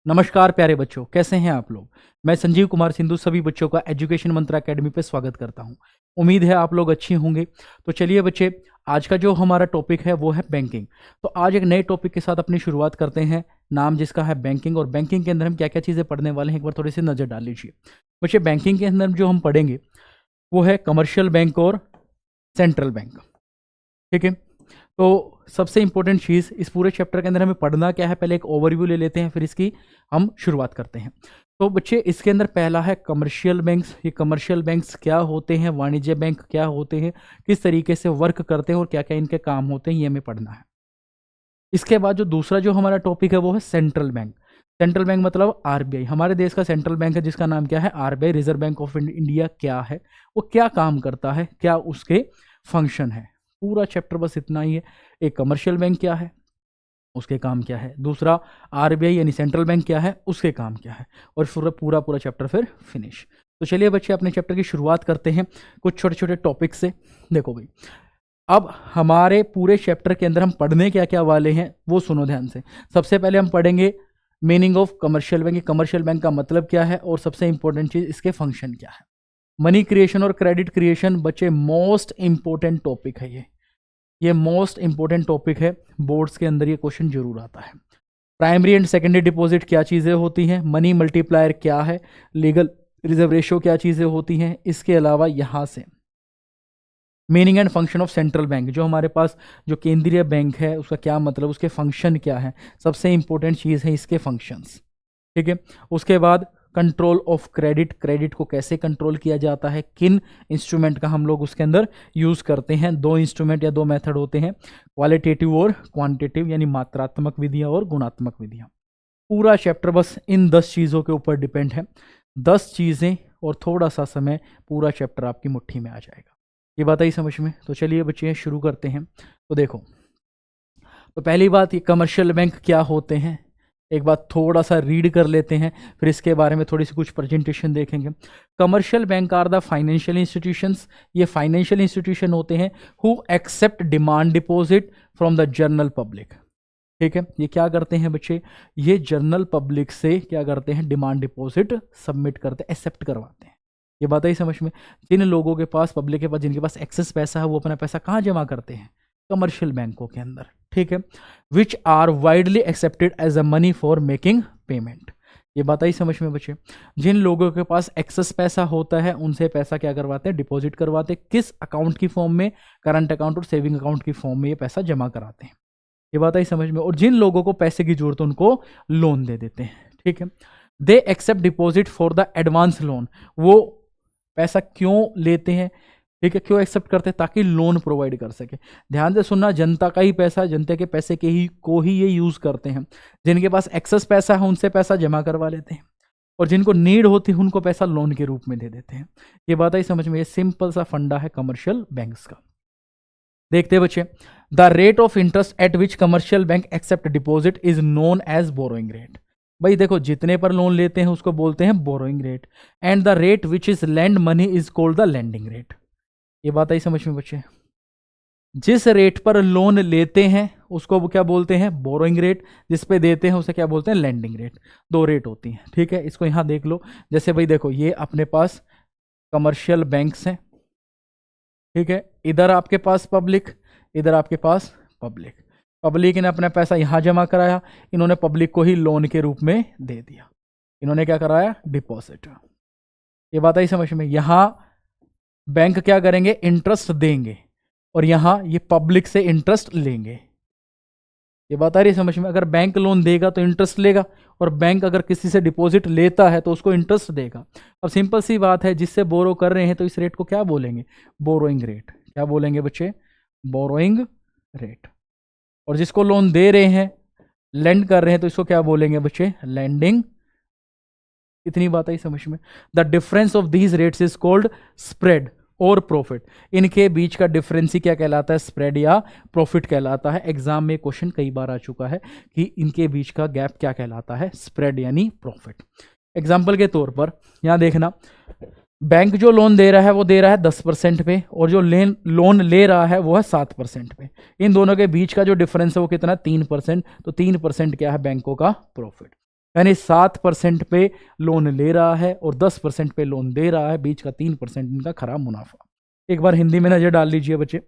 नमस्कार प्यारे बच्चों, कैसे हैं आप लोग। मैं संजीव कुमार सिंधु सभी बच्चों का एजुकेशन मंत्रा एकेडमी पे स्वागत करता हूं। उम्मीद है आप लोग अच्छे होंगे। तो चलिए बच्चे, आज का जो हमारा टॉपिक है वो है बैंकिंग। तो आज एक नए टॉपिक के साथ अपनी शुरुआत करते हैं, नाम जिसका है बैंकिंग। और बैंकिंग के अंदर हम क्या क्या चीज़ें पढ़ने वाले हैं एक बार थोड़ी सी नज़र डाल लीजिए। बच्चे, बैंकिंग के अंदर जो हम पढ़ेंगे वो है कमर्शियल बैंक और सेंट्रल बैंक। ठीक है, तो सबसे इंपॉर्टेंट चीज़ इस पूरे चैप्टर के अंदर हमें पढ़ना क्या है, पहले एक ओवरव्यू ले लेते हैं, फिर इसकी हम शुरुआत करते हैं। तो बच्चे, इसके अंदर पहला है कमर्शियल बैंक्स। ये कमर्शियल बैंक्स क्या होते हैं, वाणिज्य बैंक क्या होते हैं, किस तरीके से वर्क करते हैं और क्या क्या इनके काम होते हैं, ये हमें पढ़ना है। इसके बाद जो दूसरा जो हमारा टॉपिक है वो है सेंट्रल बैंक। सेंट्रल बैंक मतलब आरबीआई। हमारे देश का सेंट्रल बैंक है जिसका नाम क्या है, RBI, reserve bank of India. क्या है वो, क्या काम करता है, क्या उसके फंक्शन है, पूरा चैप्टर बस इतना ही है। एक कमर्शियल बैंक क्या है, उसके काम क्या है, दूसरा आरबीआई यानी सेंट्रल बैंक क्या है, उसके काम क्या है, और फिर पूरा पूरा चैप्टर फिर फिनिश। तो चलिए बच्चे, अपने चैप्टर की शुरुआत करते हैं कुछ छोटे छोटे टॉपिक से। देखो भाई, अब हमारे पूरे चैप्टर के अंदर हम पढ़ने क्या क्या वाले हैं वो सुनो ध्यान से। सबसे पहले हम पढ़ेंगे meaning of commercial bank. Commercial bank का मतलब क्या है और सबसे इंपॉर्टेंट चीज इसके फंक्शन क्या है। मनी क्रिएशन और क्रेडिट क्रिएशन बच्चे मोस्ट इंपॉर्टेंट टॉपिक है। ये मोस्ट इंपॉर्टेंट टॉपिक है, बोर्ड्स के अंदर ये क्वेश्चन जरूर आता है। प्राइमरी एंड सेकेंडरी डिपॉजिट क्या चीज़ें होती हैं, मनी मल्टीप्लायर क्या है, लीगल रिजर्व रेशियो क्या चीज़ें होती हैं। इसके अलावा यहाँ से meaning and function of central bank, जो हमारे पास जो केंद्रीय बैंक है उसका क्या मतलब, उसके फंक्शन क्या है, सबसे इंपॉर्टेंट चीज़ है इसके फंक्शंस। ठीक है, उसके बाद कंट्रोल ऑफ क्रेडिट, क्रेडिट को कैसे कंट्रोल किया जाता है, किन इंस्ट्रूमेंट का हम लोग उसके अंदर यूज करते हैं। दो इंस्ट्रूमेंट या दो मेथड होते हैं, क्वालिटेटिव और क्वांटिटेटिव, यानी मात्रात्मक विधियां और गुणात्मक विधियां। पूरा चैप्टर बस इन 10 चीज़ों के ऊपर डिपेंड है। 10 चीज़ें और थोड़ा सा समय, पूरा चैप्टर आपकी मुट्ठी में आ जाएगा। ये बात आई समझ में। तो चलिए बच्चे शुरू करते हैं। तो देखो, तो पहली बात, ये कमर्शियल बैंक क्या होते हैं एक बात थोड़ा सा रीड कर लेते हैं, फिर इसके बारे में थोड़ी सी कुछ प्रेजेंटेशन देखेंगे। Commercial bank are the financial institutions, ये फाइनेंशियल इंस्टीट्यूशन होते हैं who accept demand deposit from the general public. ठीक है, ये क्या करते हैं बच्चे, ये जनरल पब्लिक से क्या करते हैं, डिमांड डिपॉजिट सबमिट करते हैं, एक्सेप्ट करवाते हैं। ये बात ही समझ में। जिन लोगों के पास, पब्लिक के पास, जिनके पास एक्सेस पैसा है वो अपना पैसा कहाँ जमा करते हैं, कमर्शियल बैंकों के अंदर। ठीक है, which are widely accepted as a money for making payment. ये बात आई समझ में बच्चे। जिन लोगों के पास एक्सेस पैसा होता है उनसे पैसा क्या करवाते हैं, डिपॉजिट करवाते हैं। किस अकाउंट की फॉर्म में, करंट अकाउंट और सेविंग अकाउंट की फॉर्म में ये पैसा जमा कराते हैं। ये बात आई समझ में। और जिन लोगों को पैसे की जरूरत है उनको लोन दे देते हैं। ठीक है, they accept deposit for the advance loan. वो पैसा क्यों लेते हैं, ठीक है, क्यों एक्सेप्ट करते हैं, ताकि लोन प्रोवाइड कर सके। ध्यान से सुनना, जनता का ही पैसा, जनता के पैसे के ही को ही ये यूज करते हैं। जिनके पास एक्सेस पैसा है उनसे पैसा जमा करवा लेते हैं, और जिनको नीड होती है उनको पैसा लोन के रूप में दे देते हैं। ये बात आई समझ में। ये सिंपल सा फंडा है कमर्शियल बैंक्स का। देखते हैं बच्चे, the rate of interest at which commercial bank accept deposit is known as borrowing rate. भाई देखो, जितने पर लोन लेते हैं उसको बोलते हैं borrowing rate, and the rate which is lend money is called the lending rate. ये बात आई समझ में बच्चे। जिस रेट पर लोन लेते हैं उसको वो क्या बोलते हैं, बोरोइंग रेट। जिस पे देते हैं उसे क्या बोलते हैं, लेंडिंग रेट। दो रेट होती हैं। ठीक है, इसको यहां देख लो। जैसे भाई देखो, ये अपने पास कमर्शियल बैंक्स हैं। ठीक है, इधर आपके पास पब्लिक, इधर आपके पास पब्लिक। पब्लिक ने अपना पैसा यहां जमा कराया, इन्होंने पब्लिक को ही लोन के रूप में दे दिया। इन्होंने क्या कराया, डिपॉजिट। ये बात आई समझ में। यहां बैंक क्या करेंगे, इंटरेस्ट देंगे, और यहां ये पब्लिक से इंटरेस्ट लेंगे। ये बात आ रही है समझ में। अगर बैंक लोन देगा तो इंटरेस्ट लेगा, और बैंक अगर किसी से डिपॉजिट लेता है तो उसको इंटरेस्ट देगा। अब सिंपल सी बात है, जिससे बोरो कर रहे हैं तो इस रेट को क्या बोलेंगे, बोरोइंग रेट। क्या बोलेंगे बच्चे, बोरोइंग रेट। और जिसको लोन दे रहे हैं, लेंड कर रहे हैं, तो इसको क्या बोलेंगे बच्चे, लेंडिंग। इतनी बात आई समझ में। The difference of these rates is called spread और प्रॉफिट। इनके बीच का डिफरेंस ही क्या कहलाता है, स्प्रेड या प्रॉफिट कहलाता है। एग्जाम में क्वेश्चन कई बार आ चुका है कि इनके बीच का गैप क्या कहलाता है, स्प्रेड यानी प्रॉफिट। एग्जाम्पल के तौर पर यहां देखना, बैंक जो लोन दे रहा है वो दे रहा है 10% पे, और जो लोन ले रहा है वो है 7% पे। इन दोनों के बीच का जो डिफरेंस है वो कितना, 3%। तो 3% क्या है बैंकों का प्रॉफिट। यानी 7% पे लोन ले रहा है और 10% पे लोन दे रहा है, बीच का 3% इनका खराब मुनाफा। एक बार हिंदी में नजर डाल लीजिए बच्चे।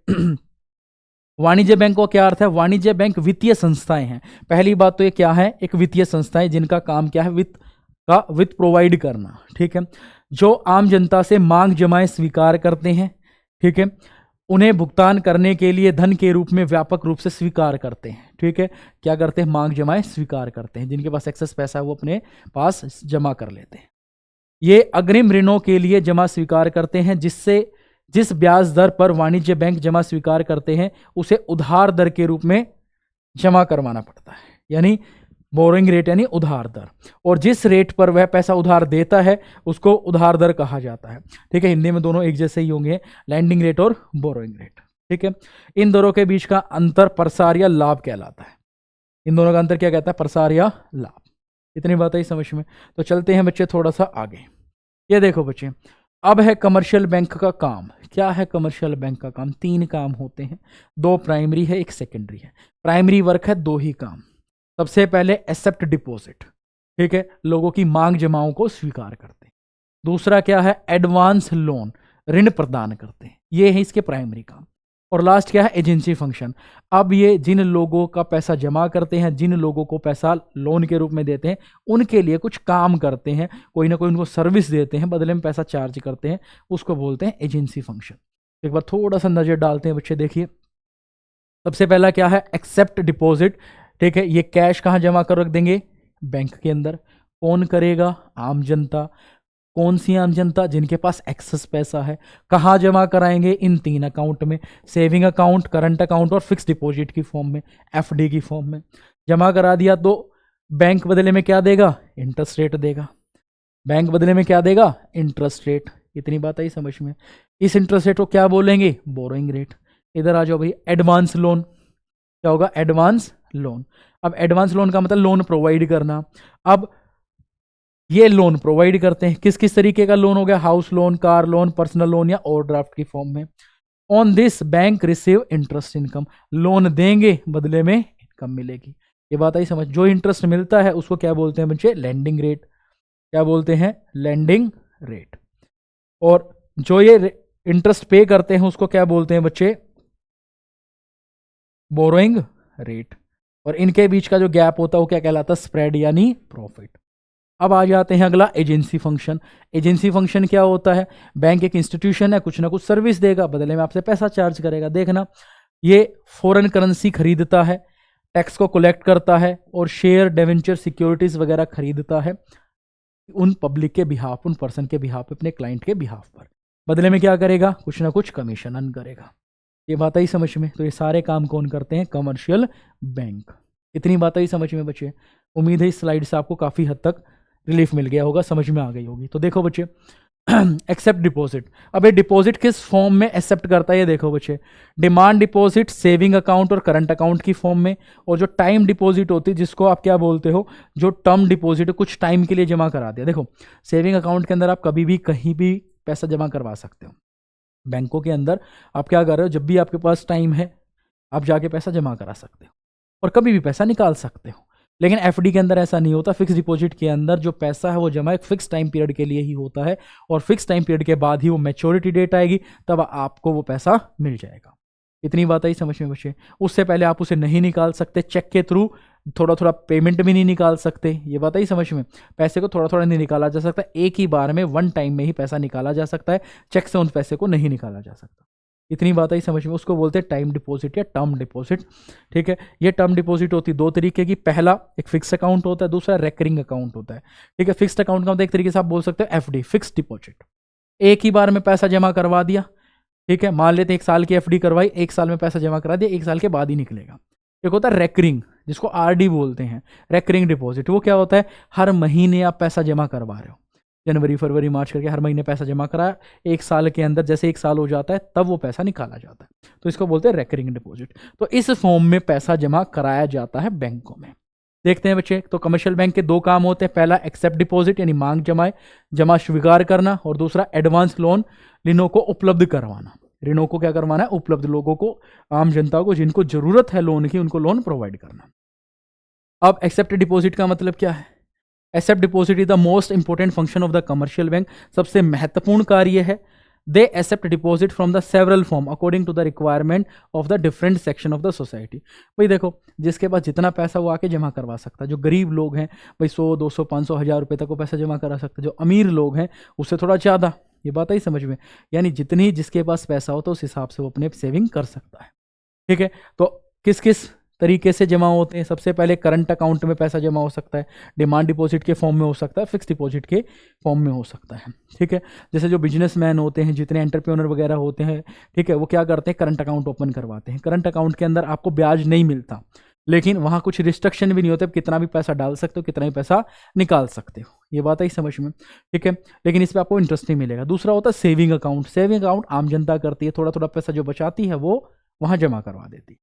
वाणिज्य बैंक को क्या अर्थ है? वाणिज्य बैंक वित्तीय संस्थाएं हैं। पहली बात तो ये क्या है? एक वित्तीय संस्थाएं जिनका काम क्या है? वित्त प्रोवाइड करना, ठीक है, जो आम जनता से मांग जमाएं स्वीकार करते हैं, ठीक है, उन्हें भुगतान करने के लिए धन के रूप में व्यापक रूप से स्वीकार करते हैं, ठीक है, क्या करते हैं? मांग जमाएं स्वीकार करते हैं, जिनके पास एक्सेस पैसा है वो अपने पास जमा कर लेते हैं। ये अग्रिम ऋणों के लिए जमा स्वीकार करते हैं, जिस ब्याज दर पर वाणिज्य बैंक जमा स्वीकार करते हैं उसे उधार दर के रूप में जमा करवाना पड़ता है, यानी बोरोइंग रेट यानी उधार दर, और जिस रेट पर वह पैसा उधार देता है उसको उधार दर कहा जाता है, ठीक है। हिंदी में दोनों एक जैसे ही होंगे, लैंडिंग रेट और बोरोइंग रेट, ठीक है। इन दोनों के बीच का अंतर प्रसार या लाभ कहलाता है। इन दोनों का अंतर क्या कहता है? प्रसार या लाभ। इतनी बात आई समझ में? तो चलते हैं बच्चे थोड़ा सा आगे। ये देखो बच्चे, अब है कमर्शियल बैंक का काम। क्या है कमर्शियल बैंक का काम? 3 काम होते हैं, 2 प्राइमरी है, 1 सेकेंडरी है। प्राइमरी वर्क है 2 ही काम। सबसे पहले एक्सेप्ट डिपॉजिट, ठीक है, लोगों की मांग जमाओं को स्वीकार करते हैं। दूसरा क्या है? एडवांस लोन, ऋण प्रदान करते हैं, ये है इसके प्राइमरी काम। और लास्ट क्या है? Agency function. अब ये जिन लोगों का पैसा जमा करते हैं, जिन लोगों को पैसा लोन के रूप में देते हैं, उनके लिए कुछ काम करते हैं, कोई ना कोई उनको सर्विस देते हैं, बदले में पैसा चार्ज करते हैं, उसको बोलते हैं एजेंसी फंक्शन। एक बार थोड़ा सा नजर डालते हैं बच्चे, देखिए सबसे पहला क्या है? एक्सेप्ट डिपॉजिट, ठीक है, ये कैश कहाँ जमा कर रख देंगे? बैंक के अंदर। कौन करेगा? आम जनता। कौन सी आम जनता? जिनके पास एक्सेस पैसा है। कहाँ जमा कराएंगे? इन 3 अकाउंट में, सेविंग अकाउंट, करंट अकाउंट और फिक्स डिपॉजिट की फॉर्म में, एफडी की फॉर्म में। जमा करा दिया तो बैंक बदले में क्या देगा? इंटरेस्ट रेट देगा। बैंक बदले में क्या देगा? Interest rate. इतनी बात आई समझ में? इस इंटरेस्ट रेट को क्या बोलेंगे? Borrowing rate. इधर आ जाओ भाई, एडवांस लोन। क्या होगा? Advance loan. अब एडवांस लोन का मतलब लोन प्रोवाइड करना। अब ये लोन प्रोवाइड करते हैं, किस किस तरीके का लोन हो गया? House loan, car loan, personal loan या ओवरड्राफ्ट की फॉर्म में। On this bank receive interest income, loan देंगे बदले में इनकम मिलेगी। ये बात आई समझ? जो इंटरेस्ट मिलता है उसको क्या बोलते हैं बच्चे? Landing rate. क्या बोलते हैं? Landing rate. और जो ये इंटरेस्ट पे करते हैं उसको क्या बोलते हैं बच्चे? Borrowing rate. और इनके बीच का जो गैप होता है वो क्या कहलाता है? स्प्रेड यानी प्रॉफिट। अब आ जाते हैं अगला, एजेंसी फंक्शन। एजेंसी फंक्शन क्या होता है? बैंक एक इंस्टीट्यूशन है, कुछ ना कुछ सर्विस देगा, बदले में आपसे पैसा चार्ज करेगा। देखना, ये फॉरेन करेंसी खरीदता है, टैक्स को कलेक्ट करता है और शेयर, डिवेंचर, सिक्योरिटीज वगैरह खरीदता है उन पब्लिक के बिहाफ, उन पर्सन के बिहाफ, अपने क्लाइंट के बिहाफ पर। बदले में क्या करेगा? कुछ ना कुछ कमीशन अर्न करेगा। ये बात आई समझ में? तो ये सारे काम कौन करते हैं? Commercial bank. इतनी बात आई समझ में बच्चे? उम्मीद है इस स्लाइड से आपको काफ़ी हद तक रिलीफ मिल गया होगा, समझ में आ गई होगी। तो देखो बच्चे, एक्सेप्ट डिपॉजिट। अब ये डिपॉजिट किस फॉर्म में एक्सेप्ट करता है? ये देखो बच्चे, डिमांड डिपॉजिट, सेविंग अकाउंट और करंट अकाउंट की फॉर्म में। और जो टाइम डिपॉजिट होती है, जिसको आप क्या बोलते हो? जो टर्म डिपॉजिट, कुछ टाइम के लिए जमा करा दिया। देखो, सेविंग अकाउंट के अंदर आप कभी भी कहीं भी पैसा जमा करवा सकते हो। बैंकों के अंदर आप क्या कर रहे हो? जब भी आपके पास टाइम है आप जाके पैसा जमा करा सकते हो और कभी भी पैसा निकाल सकते हो। लेकिन एफडी के अंदर ऐसा नहीं होता। फिक्स डिपॉजिट के अंदर जो पैसा है वो जमा एक फिक्स टाइम पीरियड के लिए ही होता है और फिक्स टाइम पीरियड के बाद ही वो मैच्योरिटी डेट आएगी, तब आपको वो पैसा मिल जाएगा। इतनी बात आई समझ में बच्चे? उससे पहले आप उसे नहीं निकाल सकते, चेक के थ्रू थोड़ा थोड़ा पेमेंट भी नहीं निकाल सकते। ये बात आई समझ में? पैसे को थोड़ा थोड़ा नहीं निकाला जा सकता, एक ही बार में, वन टाइम में ही पैसा निकाला जा सकता है। चेक से उन पैसे को नहीं निकाला जा सकता। इतनी बात आई समझ में? उसको बोलते हैं टाइम डिपॉजिट या टर्म डिपॉजिट, ठीक है। ये टर्म डिपॉजिट होती है 2 तरीके की। पहला एक फिक्स अकाउंट होता है, दूसरा रेकरिंग अकाउंट होता है, ठीक है। फिक्स्ड अकाउंट का मतलब एक तरीके से आप बोल सकते हो एफडी, फिक्स डिपॉजिट। एक ही बार में पैसा जमा करवा दिया, ठीक है। मान लेते 1 साल की एफडी करवाई, 1 साल में पैसा जमा करा दिया, 1 साल के बाद ही निकलेगा। एक होता है रेकरिंग, जिसको आरडी बोलते हैं, रेकरिंग डिपॉजिट। वो क्या होता है? हर महीने आप पैसा जमा करवा रहे हो, जनवरी, फरवरी, मार्च करके हर महीने पैसा जमा कराया, 1 साल के अंदर जैसे 1 साल हो जाता है तब वो पैसा निकाला जाता है, तो इसको बोलते हैं रेकरिंग डिपॉजिट। तो इस फॉर्म में पैसा जमा कराया जाता है बैंकों में। देखते हैं बच्चे, तो कमर्शियल बैंक के 2 काम होते हैं। पहला एक्सेप्ट डिपॉजिट यानी मांग जमा स्वीकार करना, और दूसरा एडवांस लोन, ऋणों को उपलब्ध करवाना। ऋणों को क्या करवाना है? उपलब्ध, लोगों को, आम जनता को जिनको जरूरत है लोन की, उनको लोन प्रोवाइड करना। अब एक्सेप्ट डिपॉजिट का मतलब क्या है? Accept deposit is the most important function of the commercial bank. सबसे महत्वपूर्ण कार्य है। They accept deposit from the several form according to the requirement of the different section of the society. भाई देखो, जिसके पास जितना पैसा वो आके जमा करवा सकता है। जो गरीब लोग हैं भाई 100, 200, 500, 1000 रुपये तक वो पैसा जमा करा सकते हैं। जो अमीर लोग हैं उससे थोड़ा ज़्यादा। ये बात आई समझ में? यानी जितनी जिसके पास पैसा हो तो उस हिसाब से वो अपने सेविंग कर सकता है। ठीक है, तो किस किस तरीके से जमा होते हैं? सबसे पहले करंट अकाउंट में पैसा जमा हो सकता है, डिमांड डिपॉजिट के फॉर्म में हो सकता है, फिक्स डिपॉजिट के फॉर्म में हो सकता है। ठीक है, जैसे जो बिजनेसमैन होते हैं, जितने एंटरप्रेन्योर वगैरह होते हैं, ठीक है, वो क्या करते हैं? करंट अकाउंट ओपन करवाते हैं। करंट अकाउंट के अंदर आपको ब्याज नहीं मिलता, लेकिन वहाँ कुछ रिस्ट्रिक्शन भी नहीं होते, कितना भी पैसा डाल सकते हो, कितना भी पैसा निकाल सकते हो। ये बात आई समझ में? ठीक है, लेकिन इस पर आपको इंटरेस्ट नहीं मिलेगा। दूसरा होता है सेविंग अकाउंट। सेविंग अकाउंट आम जनता करती है, थोड़ा थोड़ा पैसा जो बचाती है वो वहाँ जमा करवा देती है।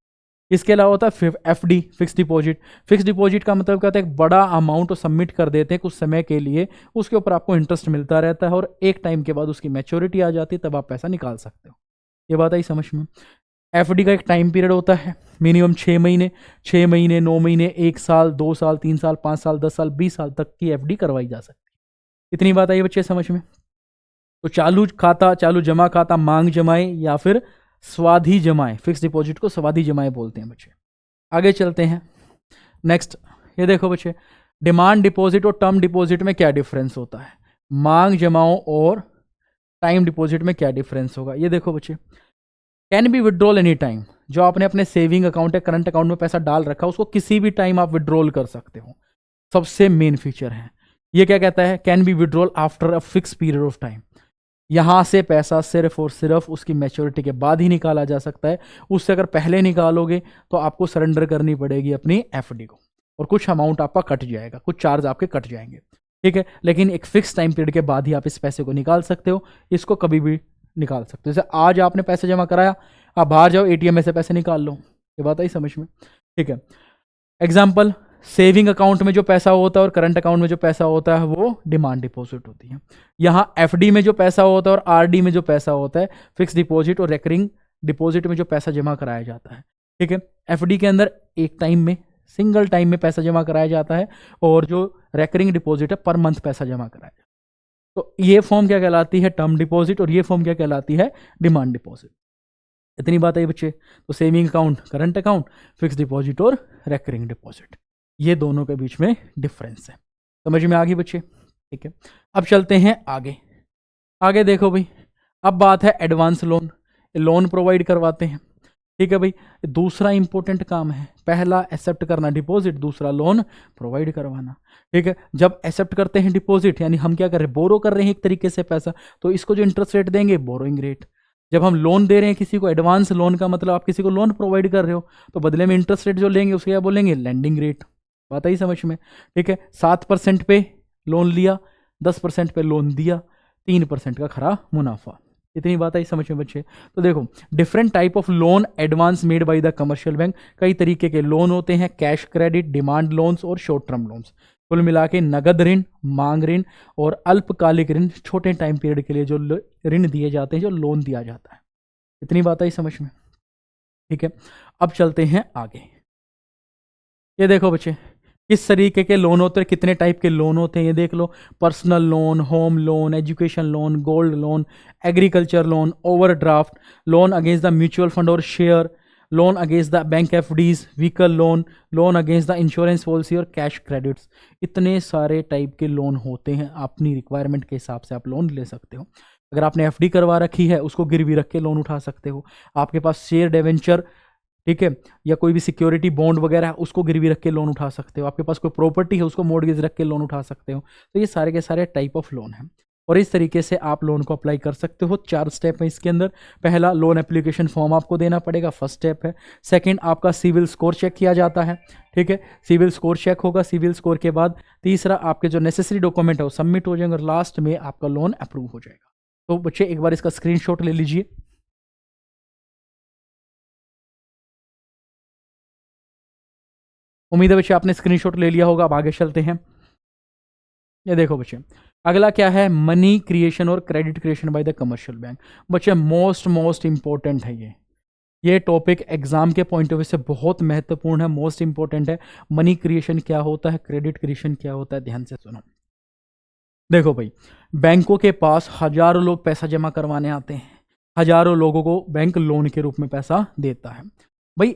इसके अलावा होता है FD, fix deposit. Fix deposit का मतलब क्या होता है? एक बड़ा अमाउंट सबमिट कर देते हैं कुछ समय के लिए, उसके ऊपर आपको इंटरेस्ट मिलता रहता है और एक टाइम के बाद उसकी मैच्योरिटी आ जाती है, तब आप पैसा निकाल सकते हो। ये बात आई समझ में? एफडी का एक टाइम पीरियड होता है, मिनिमम 6 महीने, 6 महीने, 9 महीने, 1 साल, 2 साल, 3 साल, 5 साल, 10 साल, 20 साल तक की एफडी करवाई जा सकती है। इतनी बात आई बच्चे समझ में? तो चालू खाता, चालू जमा खाता, मांग जमाए या फिर स्वाधि जमाए। फिक्स डिपॉजिट को स्वाधि जमाए बोलते हैं बच्चे। आगे चलते हैं। नेक्स्ट, ये देखो बच्चे, डिमांड डिपॉजिट और टर्म डिपॉजिट में क्या डिफरेंस होता है? मांग जमाओ और टाइम डिपॉजिट में क्या डिफरेंस होगा? ये देखो बच्चे, can be withdrawal any time. जो आपने अपने सेविंग अकाउंट या करंट अकाउंट में पैसा डाल रखा, उसको किसी भी टाइम आप विड्रॉल कर सकते हो। सबसे मेन फीचर है ये। क्या कहता है? Can be withdrawal after a fix period of time. यहां से पैसा सिर्फ और सिर्फ उसकी मैच्योरिटी के बाद ही निकाला जा सकता है। उससे अगर पहले निकालोगे तो आपको सरेंडर करनी पड़ेगी अपनी एफडी को, और कुछ अमाउंट आपका कट जाएगा, कुछ चार्ज आपके कट जाएंगे। ठीक है, लेकिन एक फिक्स टाइम पीरियड के बाद ही आप इस पैसे को निकाल सकते हो। इसको कभी भी निकाल सकते हो। जैसे आज आपने पैसे जमा कराया, आप बाहर जाओ एटीएम में से पैसे निकाल लो। ये बात आई समझ में? ठीक है, एग्जाम्पल, सेविंग अकाउंट में जो पैसा होता है और करंट अकाउंट में जो पैसा होता है वो डिमांड डिपॉजिट होती है। यहाँ एफडी में जो पैसा होता है और आरडी में जो पैसा होता है, फिक्स डिपॉजिट और रेकरिंग डिपॉजिट में जो पैसा जमा कराया जाता है। ठीक है, एफडी के अंदर एक टाइम में, सिंगल टाइम में पैसा जमा कराया जाता है, और जो रेकरिंग डिपॉजिट है पर मंथ पैसा जमा कराया जाता है। तो ये फॉर्म क्या कहलाती है? टर्म डिपॉजिट, और ये फॉर्म क्या कहलाती है? Demand deposit. इतनी बात है बच्चे। तो saving account, current account, fix deposit और रेकरिंग डिपॉजिट, ये दोनों के बीच में डिफरेंस है। समझ में आ गई बच्चे? ठीक है, अब चलते हैं आगे। आगे देखो भाई, अब बात है एडवांस लोन। लोन प्रोवाइड करवाते हैं। ठीक है भाई, दूसरा इंपॉर्टेंट काम है। पहला एक्सेप्ट करना डिपॉजिट, दूसरा लोन प्रोवाइड करवाना। ठीक है, जब एक्सेप्ट करते हैं डिपॉजिट, यानी हम क्या कर रहे हैं? बोरो कर रहे हैं एक तरीके से पैसा, तो इसको जो इंटरेस्ट रेट देंगे, बोरोइंग रेट। जब हम लोन दे रहे हैं किसी को, एडवांस लोन का मतलब आप किसी को लोन प्रोवाइड कर रहे हो, तो बदले में इंटरेस्ट रेट जो लेंगे उसके क्या बोलेंगे? Landing rate. बात आई समझ में? ठीक है, 7% पे लोन लिया, 10% पे लोन दिया, 3% का खरा मुनाफा। इतनी बात आई समझ में बच्चे? तो देखो, different type of loan advance made by the commercial bank. कई तरीके के लोन होते हैं, कैश क्रेडिट, डिमांड लोन्स और शॉर्ट टर्म लोन्स। कुल मिला के नगद ऋण, मांग ऋण और अल्पकालिक ऋण, छोटे टाइम पीरियड के लिए जो ऋण दिए जाते हैं, जो लोन दिया जाता है। इतनी बात आई समझ में? ठीक है, अब चलते हैं आगे। ये देखो बच्चे, किस तरीके के लोन होते हैं, कितने टाइप के लोन होते हैं, ये देख लो। Personal loan, home loan, education loan, gold loan, agriculture loan, overdraft, loan against the mutual fund और share, loan against the bank FDs, vehicle loan, loan against the insurance policy और cash credits. इतने सारे type के loan होते हैं। अपनी requirement के हिसाब से आप लोन ले सकते हो। अगर आपने एफडी करवा रखी है, उसको गिरवी रख के लोन उठा सकते हो। आपके पास शेयर डिवेंचर, ठीक है, या कोई भी सिक्योरिटी बॉन्ड वगैरह है, उसको गिरवी रख के लोन उठा सकते हो। आपके पास कोई प्रॉपर्टी है, उसको मॉर्गेज रख के लोन उठा सकते हो। तो ये सारे के सारे टाइप ऑफ लोन हैं, और इस तरीके से आप लोन को अप्लाई कर सकते हो। 4 स्टेप है इसके अंदर। पहला, लोन एप्लीकेशन फॉर्म आपको देना पड़ेगा, फर्स्ट स्टेप है। सेकंड, आपका सिविल स्कोर चेक किया जाता है। ठीक है, सिविल स्कोर चेक होगा। सिविल स्कोर के बाद तीसरा, आपके जो नेसेसरी डॉक्यूमेंट है वो सबमिट हो जाएंगे, और लास्ट में आपका लोन अप्रूव हो जाएगा। तो बच्चे एक बार इसका स्क्रीनशॉट ले लीजिए। उम्मीद है बच्चे आपने स्क्रीनशॉट ले लिया होगा। अब आगे चलते हैं। ये देखो बच्चे, अगला क्या है? मनी क्रिएशन और credit creation by the commercial bank. बच्चे मोस्ट इंपॉर्टेंट है ये। ये टॉपिक एग्जाम के पॉइंट ऑफ व्यू से बहुत महत्वपूर्ण है, मोस्ट इंपॉर्टेंट है। मनी क्रिएशन क्या होता है, क्रेडिट क्रिएशन क्या होता है, ध्यान से सुनो। देखो भाई, बैंकों के पास हजारों लोग पैसा जमा करवाने आते हैं, हजारों लोगों को बैंक लोन के रूप में पैसा देता है। भाई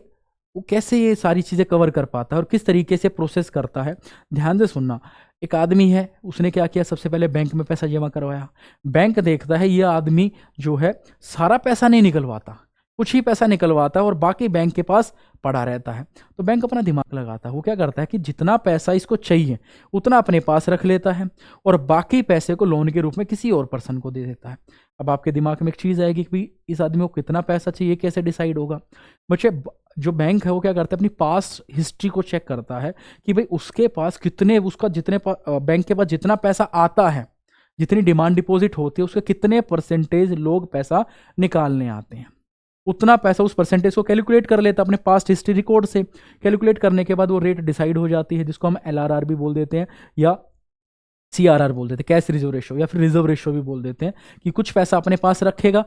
वो कैसे ये सारी चीज़ें कवर कर पाता है और किस तरीके से प्रोसेस करता है, ध्यान से सुनना। एक आदमी है, उसने क्या किया, सबसे पहले बैंक में पैसा जमा करवाया। बैंक देखता है ये आदमी जो है सारा पैसा नहीं निकलवाता, कुछ ही पैसा निकलवाता है और बाकी बैंक के पास पड़ा रहता है। तो बैंक अपना दिमाग लगाता है, वो क्या करता है कि जितना पैसा इसको चाहिए उतना अपने पास रख लेता है और बाकी पैसे को लोन के रूप में किसी और पर्सन को दे देता है। अब आपके दिमाग में एक चीज़ आएगी कि भाई इस आदमी को कितना पैसा चाहिए, कैसे डिसाइड होगा। बच्चे, जो बैंक है वो क्या करता है, अपनी पास्ट हिस्ट्री को चेक करता है कि भाई उसके पास कितने, उसका जितने बैंक के पास जितना पैसा आता है, जितनी डिमांड डिपॉजिट होती है, उसके कितने परसेंटेज लोग पैसा निकालने आते हैं। उतना पैसा, उस परसेंटेज को कैलकुलेट कर लेता अपने पास्ट हिस्ट्री रिकॉर्ड से। कैलकुलेट करने के बाद वो रेट डिसाइड हो जाती है, जिसको हम LRR भी बोल देते हैं या CRR बोल देते हैं, कैश रिजर्व रेशो, या फिर रिजर्व रेशो भी बोल देते हैं, कि कुछ पैसा अपने पास रखेगा,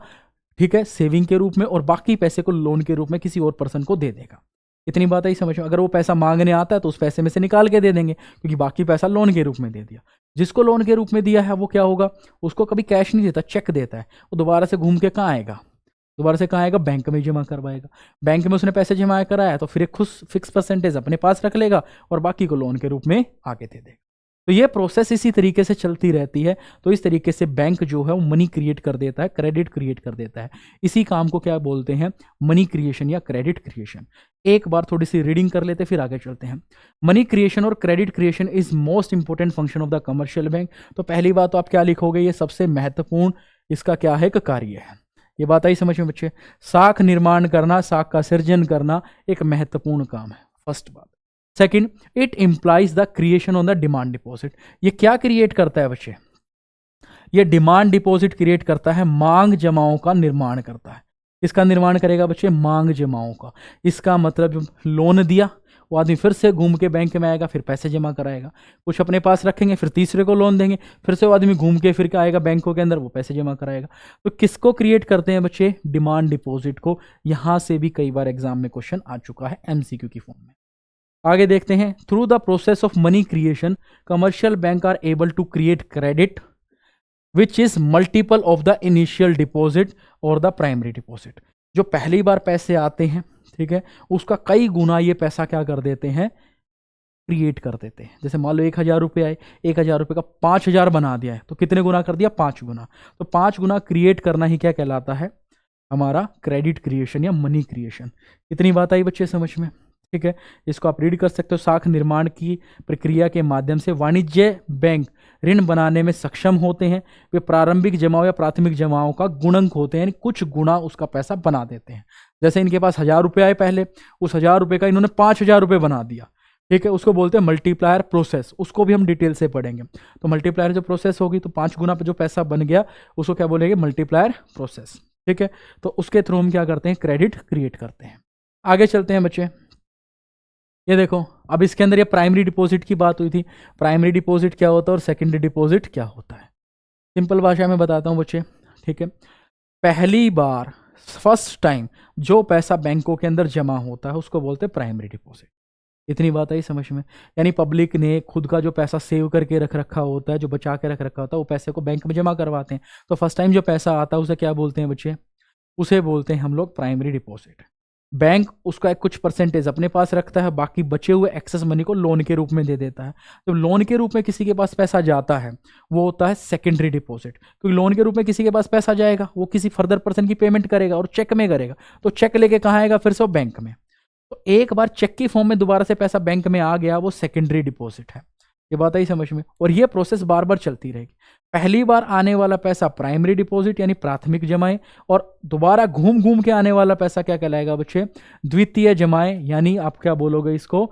ठीक है, सेविंग के रूप में, और बाकी पैसे को लोन के रूप में किसी और पर्सन को दे देगा। इतनी बात आई समझ में। अगर वो पैसा मांगने आता है तो उस पैसे में से निकाल के दे देंगे, क्योंकि बाकी पैसा लोन के रूप में दे दिया। जिसको लोन के रूप में दिया है वो क्या होगा, उसको कभी कैश नहीं देता, चेक देता है। वो दोबारा से घूम के कहाँ आएगा, दोबारा से कहाँ आएगा, बैंक में जमा करवाएगा। बैंक में उसने पैसे जमा कराया तो फिर एक खुद फिक्स परसेंटेज अपने पास रख लेगा और बाकी को लोन के रूप में आगे दे देगा। तो ये प्रोसेस इसी तरीके से चलती रहती है। तो इस तरीके से बैंक जो है वो मनी क्रिएट कर देता है, क्रेडिट क्रिएट कर देता है। इसी काम को क्या बोलते हैं, मनी क्रिएशन या क्रेडिट क्रिएशन। एक बार थोड़ी सी रीडिंग कर लेते फिर आगे चलते हैं। मनी क्रिएशन और credit creation is most important function of the commercial bank. तो पहली बात तो आप क्या लिखोगे, ये सबसे महत्वपूर्ण इसका क्या है, कार्य है। ये बात आई समझ में बच्चे। साख निर्माण करना, साख का सृजन करना एक महत्वपूर्ण काम है, फर्स्ट बात। Second, it implies the creation on the demand deposit. ये क्या क्रिएट करता है बच्चे, ये डिमांड डिपॉजिट क्रिएट करता है, मांग जमाओं का निर्माण करता है। इसका निर्माण करेगा बच्चे, मांग जमाओं का। इसका मतलब लोन दिया, वो आदमी फिर से घूम के बैंक में आएगा, फिर पैसे जमा कराएगा, कुछ अपने पास रखेंगे, फिर तीसरे को लोन देंगे, फिर से वो आदमी घूम के फिर के आएगा बैंकों के अंदर, वो पैसे जमा कराएगा। तो किसको क्रिएट करते हैं बच्चे, डिमांड डिपॉजिट को। यहां से भी कई बार एग्जाम में क्वेश्चन आ चुका है MCQ की फॉर्म में। आगे देखते हैं। Through the process of money creation commercial bank are able to create credit which is multiple of the initial deposit और द प्राइमरी डिपॉजिट। जो पहली बार पैसे आते हैं, ठीक है, उसका कई गुना ये पैसा क्या कर देते हैं, क्रिएट कर देते हैं। जैसे मान लो 1000 रुपये आए, 1000 रुपये का 5000 बना दिया है, तो कितने गुना कर दिया, 5 गुना। तो 5 गुना क्रिएट करना ही क्या कहलाता है, हमारा क्रेडिट क्रिएशन या मनी क्रिएशन। इतनी बात आई बच्चे समझ में, ठीक है। इसको आप रीड कर सकते हो। साख निर्माण की प्रक्रिया के माध्यम से वाणिज्य बैंक ऋण बनाने में सक्षम होते हैं। वे प्रारंभिक जमाओं या प्राथमिक जमाओं का गुणक होते हैं, यानी कुछ गुना उसका पैसा बना देते हैं। जैसे इनके पास 1000 रुपये आए पहले, उस 1000 रुपये का इन्होंने 5000 रुपये बना दिया, ठीक है। उसको बोलते हैं मल्टीप्लायर प्रोसेस। उसको भी हम डिटेल से पढ़ेंगे। तो मल्टीप्लायर जो प्रोसेस होगी, तो 5 गुना पे जो पैसा बन गया उसको क्या बोलेंगे, मल्टीप्लायर प्रोसेस, ठीक है। तो उसके थ्रू हम क्या करते हैं, क्रेडिट क्रिएट करते हैं। आगे चलते हैं बच्चे। ये देखो, अब इसके अंदर ये प्राइमरी डिपॉजिट की बात हुई थी। प्राइमरी डिपॉजिट क्या होता है और सेकेंडरी डिपॉजिट क्या होता है, सिंपल भाषा में बताता हूँ बच्चे, ठीक है। पहली बार, फर्स्ट टाइम जो पैसा बैंकों के अंदर जमा होता है उसको बोलते हैं प्राइमरी डिपॉजिट। इतनी बात आई समझ में। यानी पब्लिक ने खुद का जो पैसा सेव करके रख रखा होता है, जो बचा के रख रखा होता है, वो पैसे को बैंक में जमा करवाते हैं। तो फर्स्ट टाइम जो पैसा आता है उसे क्या बोलते हैं बच्चे, उसे बोलते हैं हम लोग प्राइमरी डिपॉजिट। बैंक उसका एक कुछ परसेंटेज अपने पास रखता है, बाकी बचे हुए एक्सेस मनी को लोन के रूप में दे देता है। तो लोन के रूप में किसी के पास पैसा जाता है वो होता है सेकेंडरी डिपॉजिट, क्योंकि लोन के रूप में किसी के पास पैसा जाएगा, वो किसी फर्दर पर्सन की पेमेंट करेगा और चेक में करेगा। तो चेक लेके कहाँ आएगा, फिर से वो बैंक में। तो एक बार चेक की फॉर्म में दोबारा से पैसा बैंक में आ गया, वो सेकेंडरी डिपॉजिट है। ये बात आई समझ में। और ये प्रोसेस बार बार चलती रहेगी। पहली बार आने वाला पैसा प्राइमरी डिपॉजिट यानी प्राथमिक जमाएं, और दोबारा घूम घूम के आने वाला पैसा क्या कहलाएगा बच्चे, द्वितीय जमाएं, यानी आप क्या बोलोगे इसको,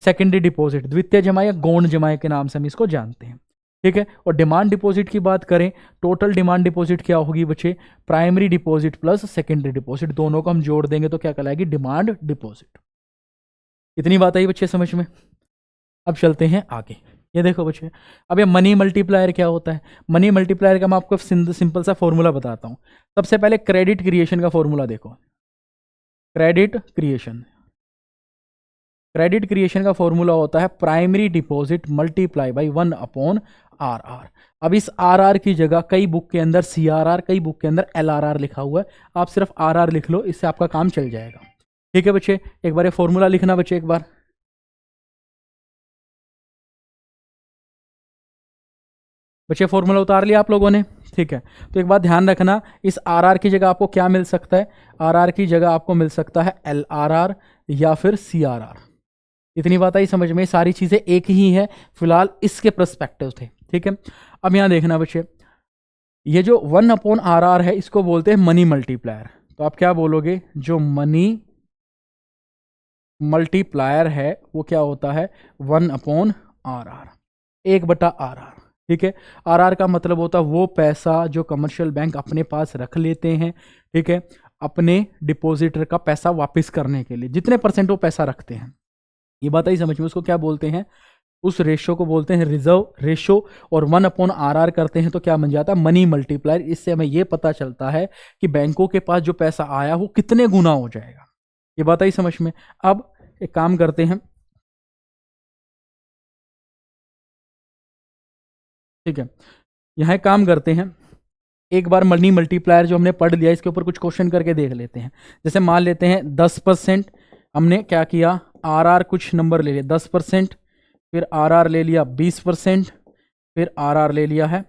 सेकेंडरी डिपॉजिट। द्वितीय जमाएं या गौण जमाएं के नाम से हम इसको जानते हैं, ठीक है। और डिमांड डिपॉजिट की बात करें, टोटल डिमांड डिपॉजिट क्या होगी बच्चे, primary deposit plus secondary deposit, दोनों को हम जोड़ देंगे तो क्या कहलाएगी, डिमांड डिपॉजिट। इतनी बात आई बच्चे समझ में। अब चलते हैं आगे। ये देखो बच्चे, अब ये मनी मल्टीप्लायर क्या होता है। मनी मल्टीप्लायर का मैं आपको सिंपल सा फॉर्मूला बताता हूँ। सबसे पहले क्रेडिट क्रिएशन का फॉर्मूला देखो। क्रेडिट क्रिएशन, क्रेडिट क्रिएशन का फॉर्मूला होता है primary deposit multiply by 1/RR। अब इस RR की जगह कई बुक के अंदर CRR, कई बुक के अंदर LRR लिखा हुआ है, आप सिर्फ RR लिख लो, इससे आपका काम चल जाएगा। ठीक है बच्चे, एक बार ये फॉर्मूला लिखना बच्चे, एक बार बच्चे फॉर्मूला उतार लिया आप लोगों ने। ठीक है, तो एक बात ध्यान रखना, इस RR की जगह आपको क्या मिल सकता है, RR की जगह आपको मिल सकता है LRR या फिर CRR। इतनी बात आई समझ में, सारी चीजें एक ही है, फिलहाल इसके पर्सपेक्टिव थे। ठीक है, अब यहां देखना बच्चे, ये जो 1/RR है इसको बोलते हैं मनी मल्टीप्लायर। तो आप क्या बोलोगे, जो मनी मल्टीप्लायर है वो क्या होता है 1/RR, 1/RR। ठीक है, RR का मतलब होता है वो पैसा जो कमर्शियल बैंक अपने पास रख लेते हैं, ठीक है, अपने डिपॉजिटर का पैसा वापस करने के लिए, जितने परसेंट वो पैसा रखते हैं। ये बात आई समझ में, उसको क्या बोलते हैं, उस रेशो को बोलते हैं रिजर्व रेशो। और 1/RR करते हैं तो क्या बन जाता है, मनी मल्टीप्लायर। इससे हमें यह पता चलता है कि बैंकों के पास जो पैसा आया वो कितने गुना हो जाएगा। ये बात आई समझ में। अब एक काम करते हैं, ठीक है, यहां एक काम करते हैं, एक बार मनी मल्टीप्लायर जो हमने पढ़ लिया इसके ऊपर कुछ क्वेश्चन करके देख लेते हैं। जैसे मान लेते हैं 10%, हमने क्या किया, RR कुछ नंबर ले लिया 10%, फिर RR ले लिया 20%, फिर RR ले लिया है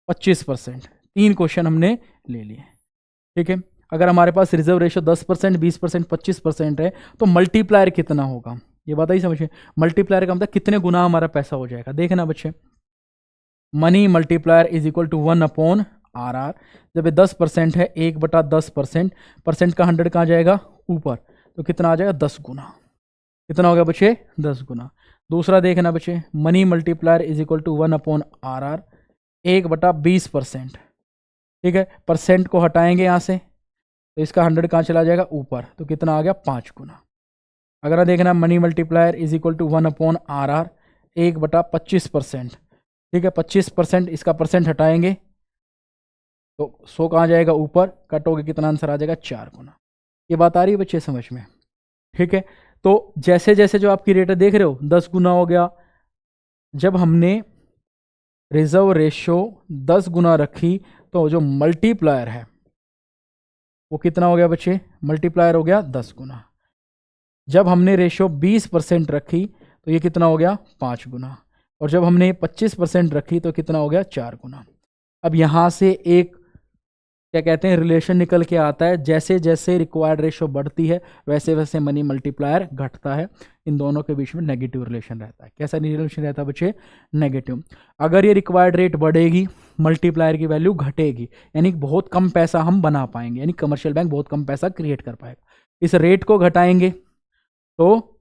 25%। 3 क्वेश्चन हमने ले लिए। ठीक है, अगर हमारे पास रिजर्व रेशो 10%, 20%, 25% है तो मल्टीप्लायर कितना होगा, ये बात ही समझिए। मल्टीप्लायर का मतलब कितने गुना हमारा पैसा हो जाएगा। देखना बच्चे, money multiplier is equal to 1/RR। जब ये 10% है, 1/10%, परसेंट का 100 कहाँ जाएगा, ऊपर, तो कितना आ जाएगा 10 गुना। कितना हो गया बच्चे, 10 गुना। दूसरा देखना बच्चे, money multiplier is equal to 1/RR, 1/20%। ठीक है, परसेंट को हटाएंगे यहाँ से तो इसका 100 कहाँ चला जाएगा, ऊपर, तो कितना आ गया 5 गुना। अगर देखना money multiplier is equal to 1/RR, 1/25%। ठीक है, 25%, इसका परसेंट हटाएंगे तो 100 कहाँ जाएगा, ऊपर, कटोगे कितना आंसर आ जाएगा, 4 गुना। ये बात आ रही है बच्चे समझ में। ठीक है, तो जैसे जैसे जो आपकी रेट देख रहे हो 10 गुना हो गया, जब हमने रिजर्व रेशो 10 गुना रखी तो जो मल्टीप्लायर है वो कितना हो गया बच्चे, मल्टीप्लायर हो गया 10 गुना। जब हमने रेशो 20% रखी तो ये कितना हो गया, 5 गुना। और जब हमने 25% रखी तो कितना हो गया, 4 गुना। अब यहाँ से एक क्या कहते हैं रिलेशन निकल के आता है, जैसे जैसे रिक्वायर्ड रेशो बढ़ती है वैसे वैसे मनी मल्टीप्लायर घटता है। इन दोनों के बीच में नेगेटिव रिलेशन रहता है। कैसा रिलेशन रहता है बच्चे, नेगेटिव। अगर ये रिक्वायर्ड रेट बढ़ेगी मल्टीप्लायर की वैल्यू घटेगी, यानी बहुत कम पैसा हम बना पाएंगे, यानी कमर्शियल बैंक बहुत कम पैसा क्रिएट कर पाएगा। इस रेट को घटाएंगे तो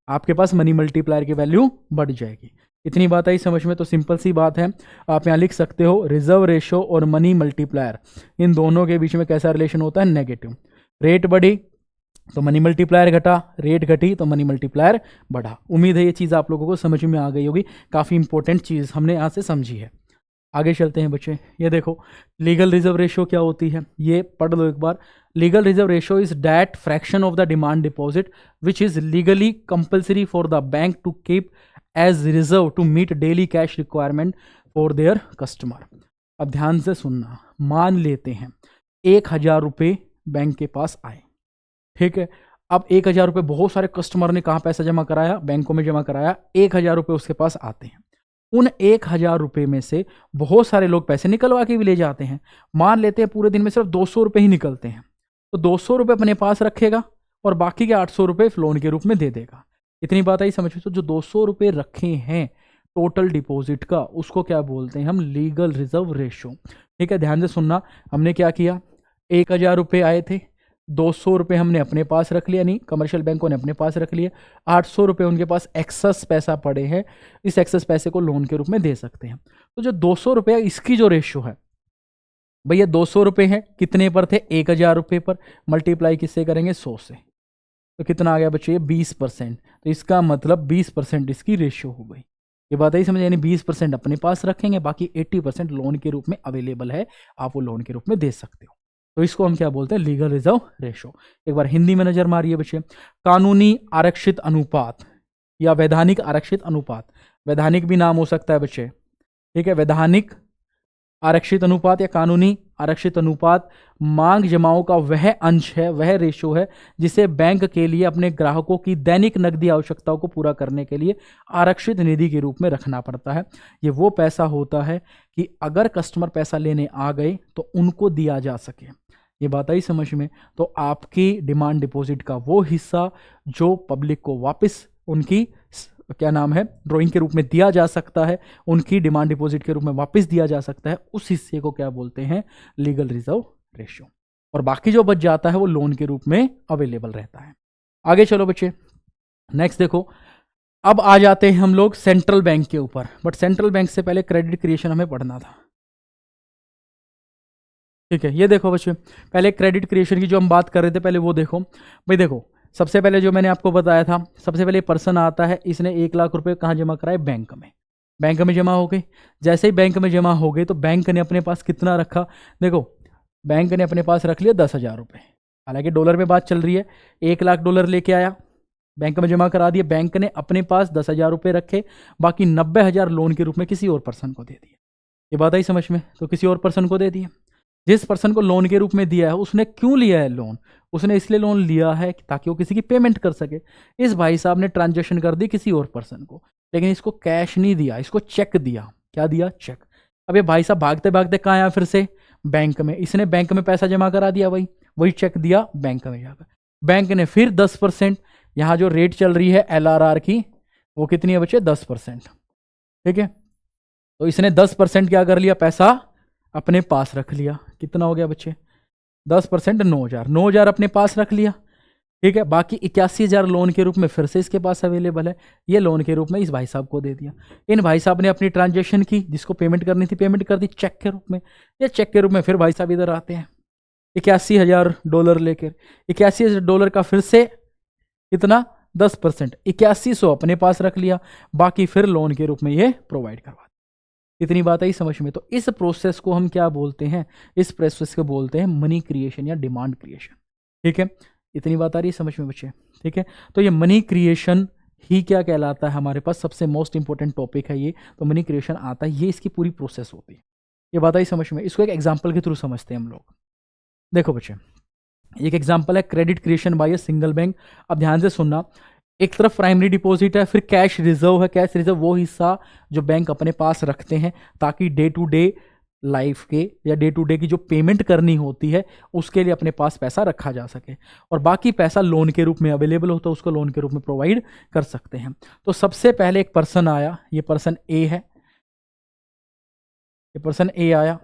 आपके पास मनी मल्टीप्लायर की वैल्यू बढ़ जाएगी। इतनी बात आई समझ में। तो सिंपल सी बात है, आप यहाँ लिख सकते हो रिजर्व रेशो और मनी मल्टीप्लायर, इन दोनों के बीच में कैसा रिलेशन होता है, नेगेटिव। रेट बढ़ी तो मनी मल्टीप्लायर घटा, रेट घटी तो मनी मल्टीप्लायर बढ़ा। उम्मीद है ये चीज़ आप लोगों को समझ में आ गई होगी। काफ़ी इंपॉर्टेंट चीज़ हमने यहाँ से समझी है। आगे चलते हैं बच्चे, ये देखो लीगल रिजर्व रेशो क्या होती है, ये पढ़ लो एक बार। Legal reserve ratio is that fraction of the demand deposit which is legally compulsory for the bank to keep as reserve to meet daily cash requirement for their customer. अब ध्यान से सुनना, मान लेते हैं 1,000 रुपये बैंक के पास आए। ठीक है, अब 1,000 रुपये बहुत सारे कस्टमर ने कहाँ पैसा जमा कराया, बैंकों में जमा कराया। 1,000 रुपये उसके पास आते हैं। उन 1,000 रुपये में से बहुत सारे लोग पैसे निकलवा के भी ले जाते हैं। मान लेते हैं पूरे दिन में सिर्फ 200 रुपये ही निकलते हैं, तो 200 रुपये अपने पास रखेगा और बाकी के 800 रुपये लोन के रूप में दे देगा। इतनी बात आई समझ में। तो जो 200 रुपये रखे हैं टोटल डिपॉजिट का, उसको क्या बोलते हैं हम, लीगल रिजर्व रेशो। ठीक है, ध्यान से सुनना, हमने क्या किया, 1,000 रुपये आए थे, 200 रुपये हमने अपने पास रख लिया, नहीं कमर्शियल बैंकों ने अपने पास रख लिए। 800 रुपये उनके पास एक्सेस पैसा पड़े हैं, इस एक्सेस पैसे को लोन के रूप में दे सकते हैं। तो जो 200 रुपये इसकी जो रेशो है भैया, 200 रुपये है कितने पर थे, 1,000 रुपये पर, मल्टीप्लाई किससे करेंगे, 100 से, तो कितना आ गया बच्चे, 20%। तो इसका मतलब 20% इसकी रेशियो हो गई। ये बात ही समझ, यानी 20% अपने पास रखेंगे, बाकी 80% लोन के रूप में अवेलेबल है, आप वो लोन के रूप में दे सकते हो। तो इसको हम क्या बोलते हैं, लीगल रिजर्व रेशो। एक बार हिंदी में नजर मारिए बच्चे, कानूनी आरक्षित अनुपात या वैधानिक आरक्षित अनुपात, वैधानिक भी नाम हो सकता है बच्चे, ठीक है। वैधानिक आरक्षित अनुपात या कानूनी आरक्षित अनुपात मांग जमाओं का वह अंश है, वह रेशो है जिसे बैंक के लिए अपने ग्राहकों की दैनिक नकदी आवश्यकताओं को पूरा करने के लिए आरक्षित निधि के रूप में रखना पड़ता है। ये वो पैसा होता है कि अगर कस्टमर पैसा लेने आ गए तो उनको दिया जा सके। ये बात आई समझ में? तो आपकी डिमांड डिपॉजिट का वो हिस्सा जो पब्लिक को वापस उनकी क्या नाम है ड्राइंग के रूप में दिया जा सकता है, उनकी डिमांड डिपॉजिट के रूप में वापस दिया जा सकता है, उस हिस्से को क्या बोलते हैं, लीगल रिजर्व रेशियो। और बाकी जो बच जाता है वो लोन के रूप में अवेलेबल रहता है। आगे चलो बच्चे, नेक्स्ट देखो, अब आ जाते हैं हम लोग सेंट्रल बैंक के ऊपर, बट सेंट्रल बैंक से पहले क्रेडिट क्रिएशन हमें पढ़ना था, ठीक है। ये देखो बच्चे, पहले क्रेडिट क्रिएशन की जो हम बात कर रहे थे पहले वो देखो भाई। देखो सबसे पहले जो मैंने आपको बताया था, सबसे पहले पर्सन आता है, इसने 1,00,000 रुपए कहाँ जमा कराए, बैंक में। बैंक में जमा हो गए, जैसे ही बैंक में जमा हो गए तो बैंक ने अपने पास कितना रखा, देखो बैंक ने अपने पास रख लिया 10,000 रुपये। हालांकि डॉलर में बात चल रही है, 1,00,000 डॉलर लेके आया, बैंक में जमा करा दिए, बैंक ने अपने पास 10,000 रुपये रखे, बाकी 90,000 लोन के रूप में किसी और पर्सन को दे दिए। ये बात आई समझ में? तो किसी और पर्सन को दे दिए। जिस पर्सन को लोन के रूप में दिया है उसने क्यों लिया है लोन, उसने इसलिए लोन लिया है ताकि वो किसी की पेमेंट कर सके। इस भाई साहब ने ट्रांजैक्शन कर दी किसी और पर्सन को, लेकिन इसको कैश नहीं दिया, इसको चेक दिया। क्या दिया? चेक। अब ये भाई साहब भागते भागते कहाँ आया, फिर से बैंक में। इसने बैंक में पैसा जमा करा दिया, वही चेक दिया बैंक में जाकर। बैंक ने फिर 10%, यहाँ जो रेट चल रही है LRR की वो कितनी है बच्चे, 10%, ठीक है। तो इसने 10% क्या कर लिया, पैसा अपने पास रख लिया। कितना हो गया बच्चे, 10% 9,000, 9,000 अपने पास रख लिया, ठीक है। बाकी 81,000 लोन के रूप में फिर से इसके पास अवेलेबल है, ये लोन के रूप में इस भाई साहब को दे दिया। इन भाई साहब ने अपनी ट्रांजैक्शन की, जिसको पेमेंट करनी थी पेमेंट कर दी चेक के रूप में। ये चेक के रूप में फिर भाई साहब इधर आते हैं 81,000 डॉलर लेकर, 81,000 डॉलर का फिर से कितना, 10%, 8100 अपने पास रख लिया, बाकी फिर लोन के रूप में ये प्रोवाइड करवा। इतनी बात आई समझ में? तो इस प्रोसेस को हम क्या बोलते हैं, इस प्रोसेस को बोलते हैं मनी क्रिएशन या डिमांड क्रिएशन, ठीक है। इतनी बात आ रही है समझ में बच्चे, ठीक है। तो ये मनी क्रिएशन ही क्या कहलाता है, हमारे पास सबसे मोस्ट इंपॉर्टेंट टॉपिक है ये। तो मनी क्रिएशन आता है, ये इसकी पूरी प्रोसेस होती है। ये बात आई समझ में? इसको एक एग्जाम्पल के थ्रू समझते हैं हम लोग। देखो बच्चे, एक एग्जाम्पल है credit creation bye a single bank. अब ध्यान से सुनना, एक तरफ प्राइमरी डिपॉजिट है, फिर कैश रिजर्व है। कैश रिजर्व वो हिस्सा जो बैंक अपने पास रखते हैं ताकि डे टू डे लाइफ के या डे टू डे की जो पेमेंट करनी होती है उसके लिए अपने पास पैसा रखा जा सके, और बाकी पैसा लोन के रूप में अवेलेबल होता है, उसको लोन के रूप में प्रोवाइड कर सकते हैं। तो सबसे पहले एक पर्सन आया, ये पर्सन ए है, ये पर्सन ए आया,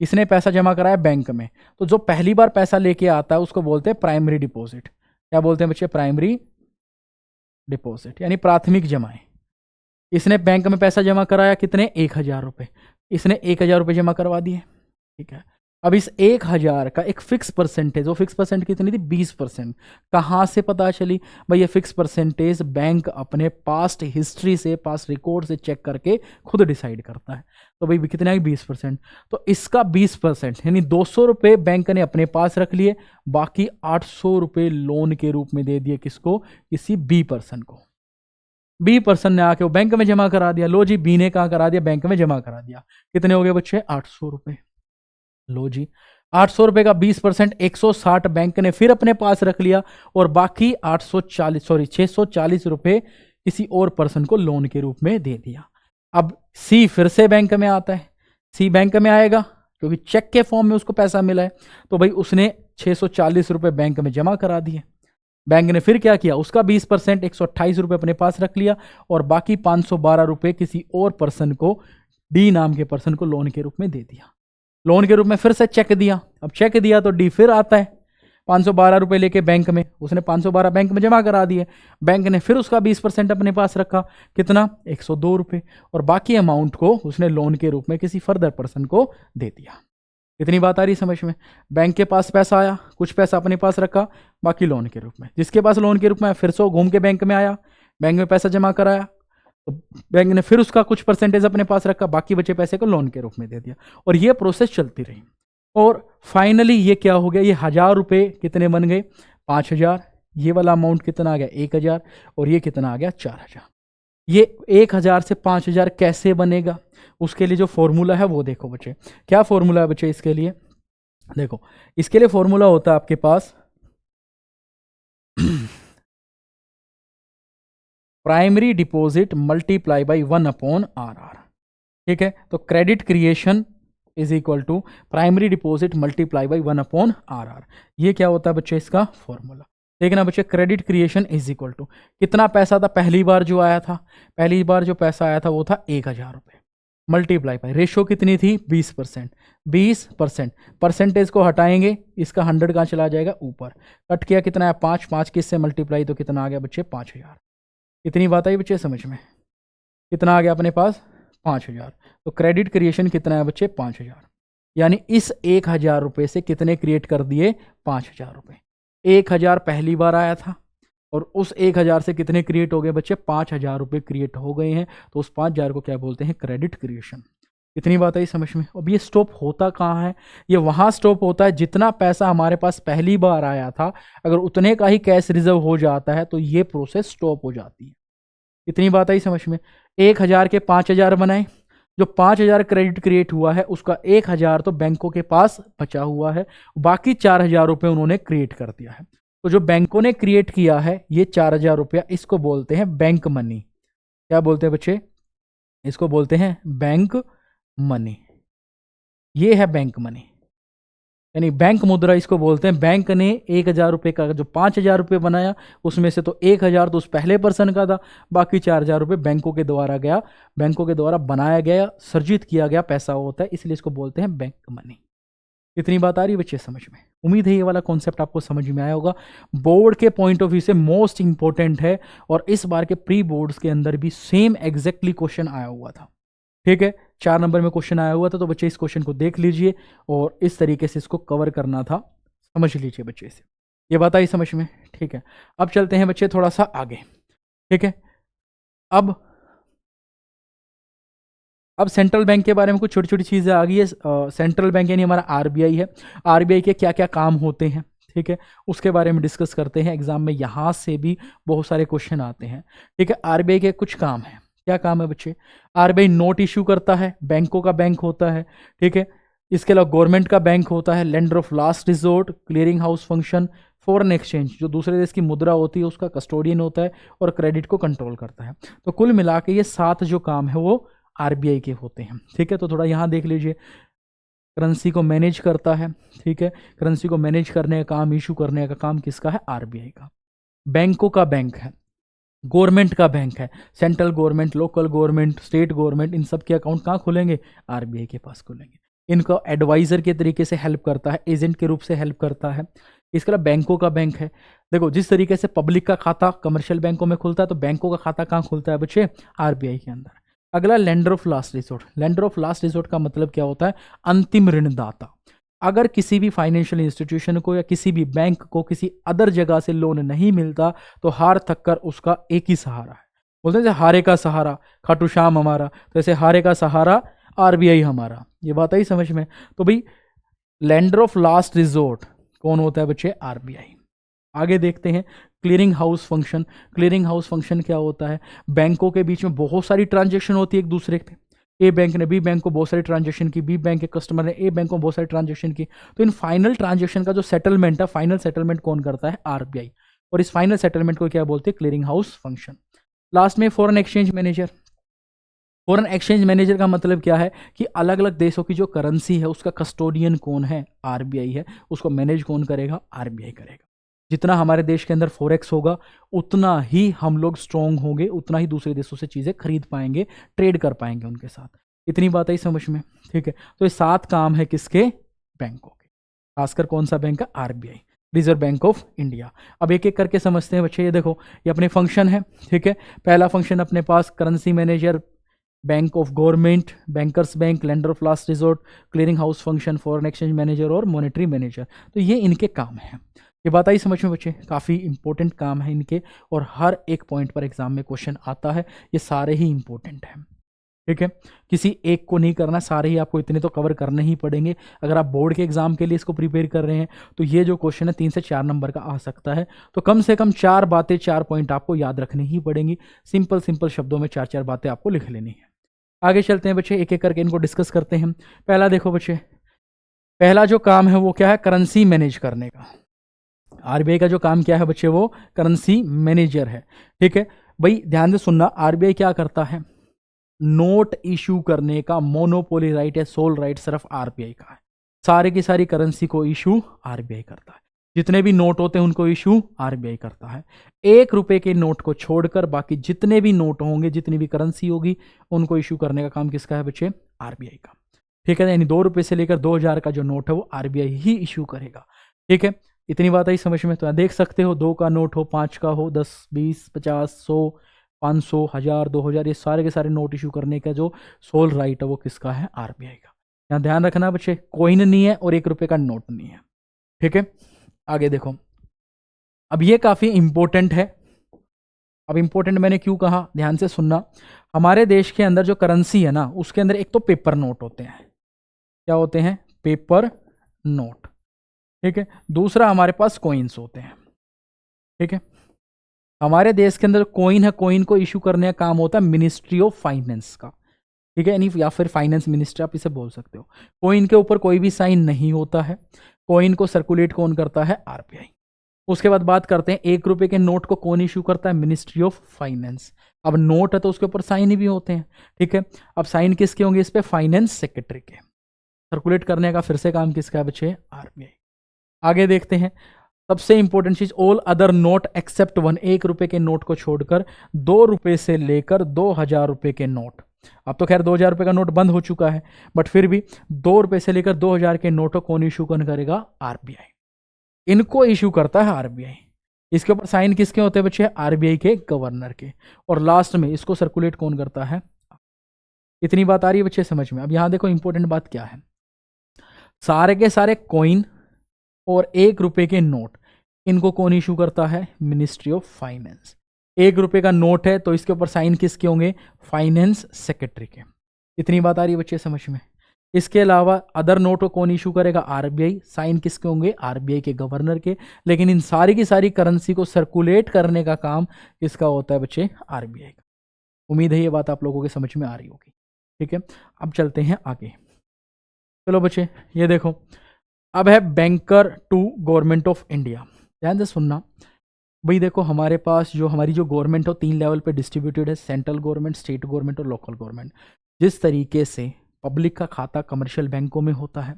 इसने पैसा जमा कराया बैंक में। तो जो पहली बार पैसा लेके आता है उसको बोलते हैं प्राइमरी डिपॉजिट। क्या बोलते हैं बच्चे? प्राइमरी डिपॉजिट, यानी प्राथमिक जमाएं। इसने बैंक में पैसा जमा कराया, कितने, 1,000 रुपये। इसने 1,000 रुपये जमा करवा दिए, ठीक है। अब इस 1,000 का एक फिक्स परसेंटेज, वो फिक्स परसेंट कितनी थी, 20%। कहाँ से पता चली भाई? ये फिक्स परसेंटेज बैंक अपने पास्ट हिस्ट्री से, पास्ट रिकॉर्ड से चेक करके खुद डिसाइड करता है। तो भाई कितना है, 20%। तो इसका 20% यानी 200 रुपये बैंक ने अपने पास रख लिए, बाकी 800 रुपये लोन के रूप में दे दिए किसको, किसी बी पर्सन को। बी पर्सन ने आके वो बैंक में जमा करा दिया। लो जी, बी ने कहाँ करा दिया, बैंक में जमा करा दिया। कितने हो गए बच्चे, 800 रुपये। लो जी, 800 रुपये का 20%, 160 बैंक ने फिर अपने पास रख लिया, और बाकी 640 रुपये किसी और पर्सन को लोन के रूप में दे दिया। अब सी फिर से बैंक में आता है, सी बैंक में आएगा क्योंकि चेक के फॉर्म में उसको पैसा मिला है। तो भाई उसने 640 रुपये बैंक में जमा करा दिए। बैंक ने फिर क्या किया, उसका 20%, 128 रुपये अपने पास रख लिया, और बाकी 512 रुपये किसी और पर्सन को, डी नाम के पर्सन को लोन के रूप में दे दिया। लोन के रूप में फिर से चेक दिया। अब चेक दिया तो डी फिर आता है 512 रुपये लेके बैंक में, उसने 512 बैंक में जमा करा दिए। बैंक ने फिर उसका 20% अपने पास रखा, कितना, 102 रुपये, और बाकी अमाउंट को उसने लोन के रूप में किसी फर्दर पर्सन को दे दिया। इतनी बात आ रही समझ में? बैंक के पास पैसा आया, कुछ पैसा अपने पास रखा, बाकी लोन के रूप में। जिसके पास लोन के रूप में फिर से घूम के बैंक में आया, बैंक में पैसा जमा कराया, तो बैंक ने फिर उसका कुछ परसेंटेज अपने पास रखा, बाकी बचे पैसे को लोन के रूप में दे दिया, और ये प्रोसेस चलती रही। और फाइनली ये क्या हो गया, ये 1000 रुपये कितने बन गए, 5000। ये वाला अमाउंट कितना आ गया, 1000, और ये कितना आ गया, 4000। ये 1000 से 5000 कैसे बनेगा, उसके लिए जो फॉर्मूला है वो देखो बच्चे। क्या फॉर्मूला है बच्चे इसके लिए, देखो इसके लिए फॉर्मूला होता है आपके पास primary deposit multiply by 1/RR। ठीक है, तो credit creation is equal to primary deposit multiply by 1/RR। ये क्या होता है बच्चे, इसका फॉर्मूला देखना बच्चे। Credit creation is equal to कितना पैसा था पहली बार जो आया था, पहली बार जो पैसा आया था वो था 1000 रुपये, मल्टीप्लाई बाई रेशो कितनी थी, 20%। 20% परसेंटेज को हटाएंगे, इसका 100 कहाँ चला जाएगा, ऊपर कट किया, कितना है 5, 5 किससे मल्टीप्लाई, तो कितना आ गया बच्चे, 5000। इतनी बात आई बच्चे समझ में, कितना आ गया अपने पास, 5000। तो क्रेडिट क्रिएशन कितना है बच्चे, 5000। यानी इस 1000 रुपये से कितने क्रिएट कर दिए, 5000 रुपये। 1000 पहली बार आया था और उस 1000 से कितने क्रिएट हो गए बच्चे, 5000 रुपये क्रिएट हो गए हैं। तो उस 5000 को क्या बोलते हैं, क्रेडिट क्रिएशन। इतनी बात आई समझ में। अब ये स्टॉप होता कहाँ है, ये वहाँ स्टॉप होता है जितना पैसा हमारे पास पहली बार आया था, अगर उतने का ही कैश रिजर्व हो जाता है तो ये प्रोसेस स्टॉप हो जाती है। इतनी बात आई समझ में। 1000 के 5000 बनाए, जो 5000 क्रेडिट क्रिएट हुआ है उसका 1000 तो बैंकों के पास बचा हुआ है, बाकी 4000 रुपये उन्होंने क्रिएट कर दिया है। तो जो बैंकों ने क्रिएट किया है ये 4000 रुपया, इसको बोलते हैं बैंक मनी। क्या बोलते हैं बच्चे, इसको बोलते हैं बैंक मनी। ये है बैंक मनी, यानी बैंक मुद्रा इसको बोलते हैं। बैंक ने 1000 रुपये का जो 5000 रुपये बनाया, उसमें से तो 1000 तो उस पहले पर्सन का था, बाकी 4000 रुपये बैंकों के द्वारा गया, बैंकों के द्वारा बनाया गया, सर्जित किया गया पैसा होता है, इसलिए इसको बोलते हैं बैंक मनी। इतनी बात आ रही है बच्चे समझ में। उम्मीद है ये वाला कॉन्सेप्ट आपको समझ में आया होगा। बोर्ड के पॉइंट ऑफ व्यू से मोस्ट इंपॉर्टेंट है, और इस बार के प्री बोर्ड्स के अंदर भी सेम एग्जैक्टली क्वेश्चन आया हुआ था। ठीक है, 4 नंबर में क्वेश्चन आया हुआ था, तो बच्चे इस क्वेश्चन को देख लीजिए और इस तरीके से इसको कवर करना था, समझ लीजिए बच्चे इसे। ये बात आई समझ में। ठीक है, अब चलते हैं बच्चे थोड़ा सा आगे। ठीक है, अब सेंट्रल बैंक के बारे में कुछ छोटी छोटी चीज़ें आ गई है। सेंट्रल बैंक यानी हमारा आरबीआई है, आरबीआई के क्या क्या काम होते हैं, ठीक है, उसके बारे में डिस्कस करते हैं। एग्जाम में यहाँ से भी बहुत सारे क्वेश्चन आते हैं। ठीक है, आरबीआई के कुछ काम है। क्या काम है बच्चे, आरबीआई नोट इशू करता है, बैंकों का बैंक होता है। ठीक है, इसके अलावा गवर्नमेंट का बैंक होता है, lender of last resort, clearing house function, foreign exchange जो दूसरे देश की मुद्रा होती है उसका कस्टोडियन होता है, और क्रेडिट को कंट्रोल करता है। तो कुल मिला के ये 7 जो काम है वो आरबीआई के होते हैं। ठीक है, तो थोड़ा यहाँ देख लीजिए, करेंसी को मैनेज करता है। ठीक है, करेंसी को मैनेज करने का काम, इशू करने का काम किसका है, आरबीआई का। बैंकों का बैंक है, गवर्नमेंट का बैंक है, central government, local government, state government, इन सब के अकाउंट कहाँ खुलेंगे, आरबीआई के पास खुलेंगे। इनको एडवाइजर के तरीके से हेल्प करता है, एजेंट के रूप से हेल्प करता है। इसके अलावा बैंकों का बैंक है, देखो जिस तरीके से पब्लिक का खाता कमर्शियल बैंकों में खुलता है, तो बैंकों का खाता कहाँ खुलता है बच्चे, आरबीआई के अंदर। अगला lender of last resort. Lender of last resort का मतलब क्या होता है, अंतिम ऋणदाता। अगर किसी भी फाइनेंशियल इंस्टीट्यूशन को या किसी भी बैंक को किसी अदर जगह से लोन नहीं मिलता, तो हार थक कर उसका एक ही सहारा है। बोलते हैं हारे का सहारा खाटू श्याम हमारा, तो ऐसे हारे का सहारा आरबीआई हमारा। ये बात आई समझ में। तो भाई लेंडर ऑफ लास्ट रिजोर्ट कौन होता है बच्चे, आरबीआई। आगे देखते हैं clearing house function. Clearing house function क्या होता है, बैंकों के बीच में बहुत सारी ट्रांजेक्शन होती है एक दूसरे पे। ए बैंक ने बी बैंक को बहुत सारी ट्रांजेक्शन की, बी बैंक के कस्टमर ने ए बैंक को बहुत सारी ट्रांजेक्शन की, तो इन फाइनल ट्रांजेक्शन का जो सेटलमेंट है, फाइनल सेटलमेंट कौन करता है, आरबीआई। और इस फाइनल सेटलमेंट को क्या बोलते हैं, क्लियरिंग हाउस फंक्शन। लास्ट में foreign exchange manager. Foreign exchange manager का मतलब क्या है कि अलग अलग देशों की जो करेंसी है उसका कस्टोडियन कौन है, आरबीआई है, उसको मैनेज कौन करेगा, आरबीआई करेगा। जितना हमारे देश के अंदर फॉरेक्स होगा उतना ही हम लोग स्ट्रॉन्ग होंगे, उतना ही दूसरे देशों से चीज़ें खरीद पाएंगे, ट्रेड कर पाएंगे उनके साथ। इतनी बात आई समझ में। ठीक है, तो ये 7 काम है किसके, बैंकों के। खासकर कौन सा बैंक है, RBI, reserve bank of India. अब एक एक करके समझते हैं बच्चे। ये देखो, ये अपने फंक्शन है। ठीक है, पहला फंक्शन अपने पास currency manager, bank of government, bankers bank, lender of last resort, clearing house function, foreign exchange manager और मॉनेटरी मैनेजर। तो ये इनके काम हैं। ये बात आई समझ में बच्चे, काफ़ी इंपॉर्टेंट काम है इनके, और हर एक पॉइंट पर एग्जाम में क्वेश्चन आता है। ये सारे ही इंपॉर्टेंट हैं। ठीक है, किसी एक को नहीं करना, सारे ही आपको इतने तो कवर करने ही पड़ेंगे। अगर आप बोर्ड के एग्जाम के लिए इसको प्रिपेयर कर रहे हैं तो ये जो क्वेश्चन है 3 से 4 नंबर का आ सकता है। तो कम से कम 4 बातें, 4 पॉइंट आपको याद रखनी ही पड़ेंगी। सिंपल सिंपल शब्दों में 4 4 बातें आपको लिख लेनी है। आगे चलते हैं बच्चे, एक एक करके इनको डिस्कस करते हैं। पहला देखो बच्चे, पहला जो काम है वो क्या है, करेंसी मैनेज करने का। आरबीआई का जो काम क्या है बच्चे, वो करेंसी मैनेजर है। ठीक है भाई, ध्यान से सुनना, आरबीआई क्या करता है, नोट इशू करने का मोनोपोली राइट है, सोल राइट सिर्फ आरबीआई का है। सारे की सारी करेंसी को इशू आरबीआई करता है, जितने भी नोट होते हैं उनको इशू आरबीआई करता है। 1 रुपए के नोट को छोड़कर बाकी जितने भी नोट होंगे, जितनी भी करेंसी होगी, उनको इशू करने का काम किसका है बच्चे, आरबीआई का। ठीक है, यानी 2 रुपए से लेकर 2000 का जो नोट है वो आरबीआई ही इशू करेगा। ठीक है, इतनी बात आई समझ में। तो देख सकते हो 2 का नोट हो, 5 का हो, 10, 20, 50, 100, 500, 1000, 2000, ये सारे के सारे नोट इशू करने का जो सोल राइट है वो किसका है, आरबीआई का। यहाँ ध्यान रखना बच्चे, कॉइन नहीं है और 1 रुपए का नोट नहीं है। ठीक है, आगे देखो, अब ये काफी इंपॉर्टेंट है। अब इंपॉर्टेंट मैंने क्यों कहा, ध्यान से सुनना। हमारे देश के अंदर जो करेंसी है ना, उसके अंदर एक तो पेपर नोट होते हैं। क्या होते हैं, पेपर नोट। ठीक है, दूसरा हमारे पास कॉइन्स होते हैं। ठीक है, हमारे देश के अंदर कॉइन है, कॉइन को इशू करने का काम होता है मिनिस्ट्री ऑफ फाइनेंस का। ठीक है, यानी या फिर फाइनेंस मिनिस्टर आप इसे बोल सकते हो। कॉइन के ऊपर कोई भी साइन नहीं होता है, कॉइन को सर्कुलेट कौन करता है, आरबीआई। उसके बाद बात करते हैं 1 रुपए के नोट को कौन इशू करता है, मिनिस्ट्री ऑफ फाइनेंस। अब नोट है तो उसके ऊपर साइन भी होते हैं। ठीक है, अब साइन किसके होंगे इस पे, फाइनेंस सेक्रेटरी के। सर्कुलेट करने का फिर से काम किसका है बच्चे, आरबीआई। आगे देखते हैं, सबसे इंपॉर्टेंट चीज, ऑल अदर नोट एक्सेप्ट 1 रुपए के नोट को छोड़कर 2 रुपए से लेकर 2000 रुपए के नोट। अब तो खैर 2000 रुपए का नोट बंद हो चुका है, बट फिर भी 2 रुपए से लेकर 2000 के नोटों कौन इशू कौन करेगा, आरबीआई। इनको इशू करता है आरबीआई। इसके ऊपर साइन किसके होते हैं बच्चे, आरबीआई के गवर्नर के। और लास्ट में इसको सर्कुलेट कौन करता है। इतनी बात आ रही है बच्चे समझ में। अब यहां देखो इंपॉर्टेंट बात क्या है, सारे के सारे कॉइन और 1 रुपए के नोट, इनको कौन इशू करता है, मिनिस्ट्री ऑफ फाइनेंस। 1 रुपए का नोट है तो इसके ऊपर साइन किसके होंगे, फाइनेंस सेक्रेटरी के। इतनी बात आ रही है बच्चे समझ में। इसके अलावा अदर नोट को कौन इशू करेगा, आरबीआई। साइन किसके होंगे, आरबीआई के गवर्नर के। लेकिन इन सारी की सारी करेंसी को सर्कुलेट करने का काम किसका होता है बच्चे, आरबीआई का। उम्मीद है ये बात आप लोगों के समझ में आ रही होगी। ठीक है, अब चलते हैं आगे। चलो बच्चे, ये देखो, अब है banker to government of India. ध्यान से सुनना भाई, देखो हमारे पास जो हमारी जो गवर्नमेंट हो 3 लेवल पे डिस्ट्रीब्यूटेड है, सेंट्रल गवर्नमेंट, स्टेट गवर्नमेंट और लोकल गवर्नमेंट। जिस तरीके से पब्लिक का खाता कमर्शियल बैंकों में होता है,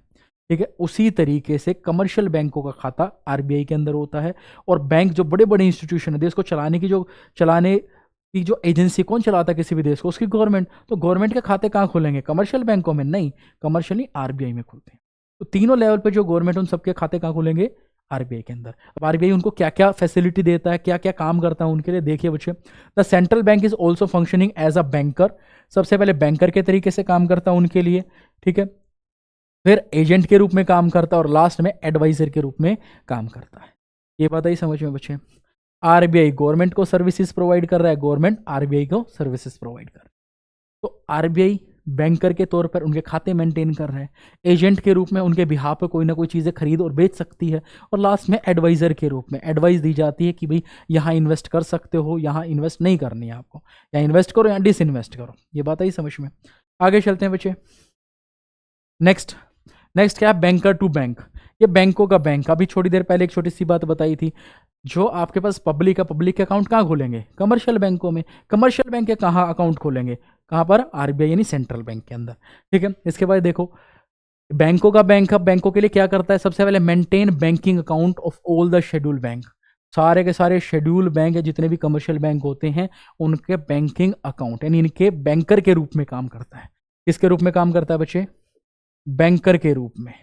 ठीक है, उसी तरीके से कमर्शियल बैंकों का खाता आरबीआई के अंदर होता है। और बैंक जो बड़े बड़े इंस्टीट्यूशन है देश को चलाने की जो एजेंसी कौन चलाता है किसी भी देश को, उसकी गवर्नमेंट। तो गवर्नमेंट के खाते कहाँ खुलेंगे, कमर्शियल बैंकों में नहीं, कमर्शियली आरबीआई में खुलते हैं। तो तीनों लेवल पे जो गवर्नमेंट, उन सबके खाते कहाँ खुलेंगे, आरबीआई के अंदर। अब आरबीआई उनको क्या क्या फैसिलिटी देता है, क्या क्या काम करता है उनके लिए, देखिए बच्चे। The central bank is also functioning as a banker. सबसे पहले बैंकर के तरीके से काम करता है उनके लिए। ठीक है, फिर एजेंट के रूप में काम करता है और लास्ट में एडवाइजर के रूप में काम करता है। ये बात आई समझ में बच्चे। आरबीआई गवर्नमेंट को सर्विसेज प्रोवाइड कर रहा है, गवर्नमेंट आरबीआई को सर्विसेज प्रोवाइड कर रहा है। तो आरबीआई बैंकर के तौर पर उनके खाते मेंटेन कर रहे हैं, एजेंट के रूप में उनके बिहाफ पे कोई ना कोई चीज़ें खरीद और बेच सकती है, और लास्ट में एडवाइजर के रूप में एडवाइस दी जाती है कि भाई यहाँ इन्वेस्ट कर सकते हो, यहाँ इन्वेस्ट नहीं करनी है आपको, या इन्वेस्ट करो या डिस इन्वेस्ट करो। ये बात आई समझ में। आगे चलते हैं बच्चे। नेक्स्ट क्या है, बैंकर टू बैंक। ये बैंकों का बैंक। अभी थोड़ी देर पहले एक छोटी सी बात बताई थी, जो आपके पास पब्लिक है, पब्लिक के अकाउंट कहाँ खोलेंगे, कमर्शियल बैंकों में। कमर्शियल बैंक के कहाँ अकाउंट खोलेंगे, कहाँ पर, आरबीआई यानी सेंट्रल बैंक के अंदर। ठीक है, इसके बाद देखो बैंकों का बैंक है, बैंकों के लिए क्या करता है, सबसे पहले maintain banking account of all the schedule bank. सारे के सारे शेड्यूल बैंक है, जितने भी कमर्शियल बैंक होते हैं, उनके बैंकिंग अकाउंट यानी इनके बैंकर के रूप में काम करता है। किसके रूप में काम करता है बच्चे, बैंकर के रूप में।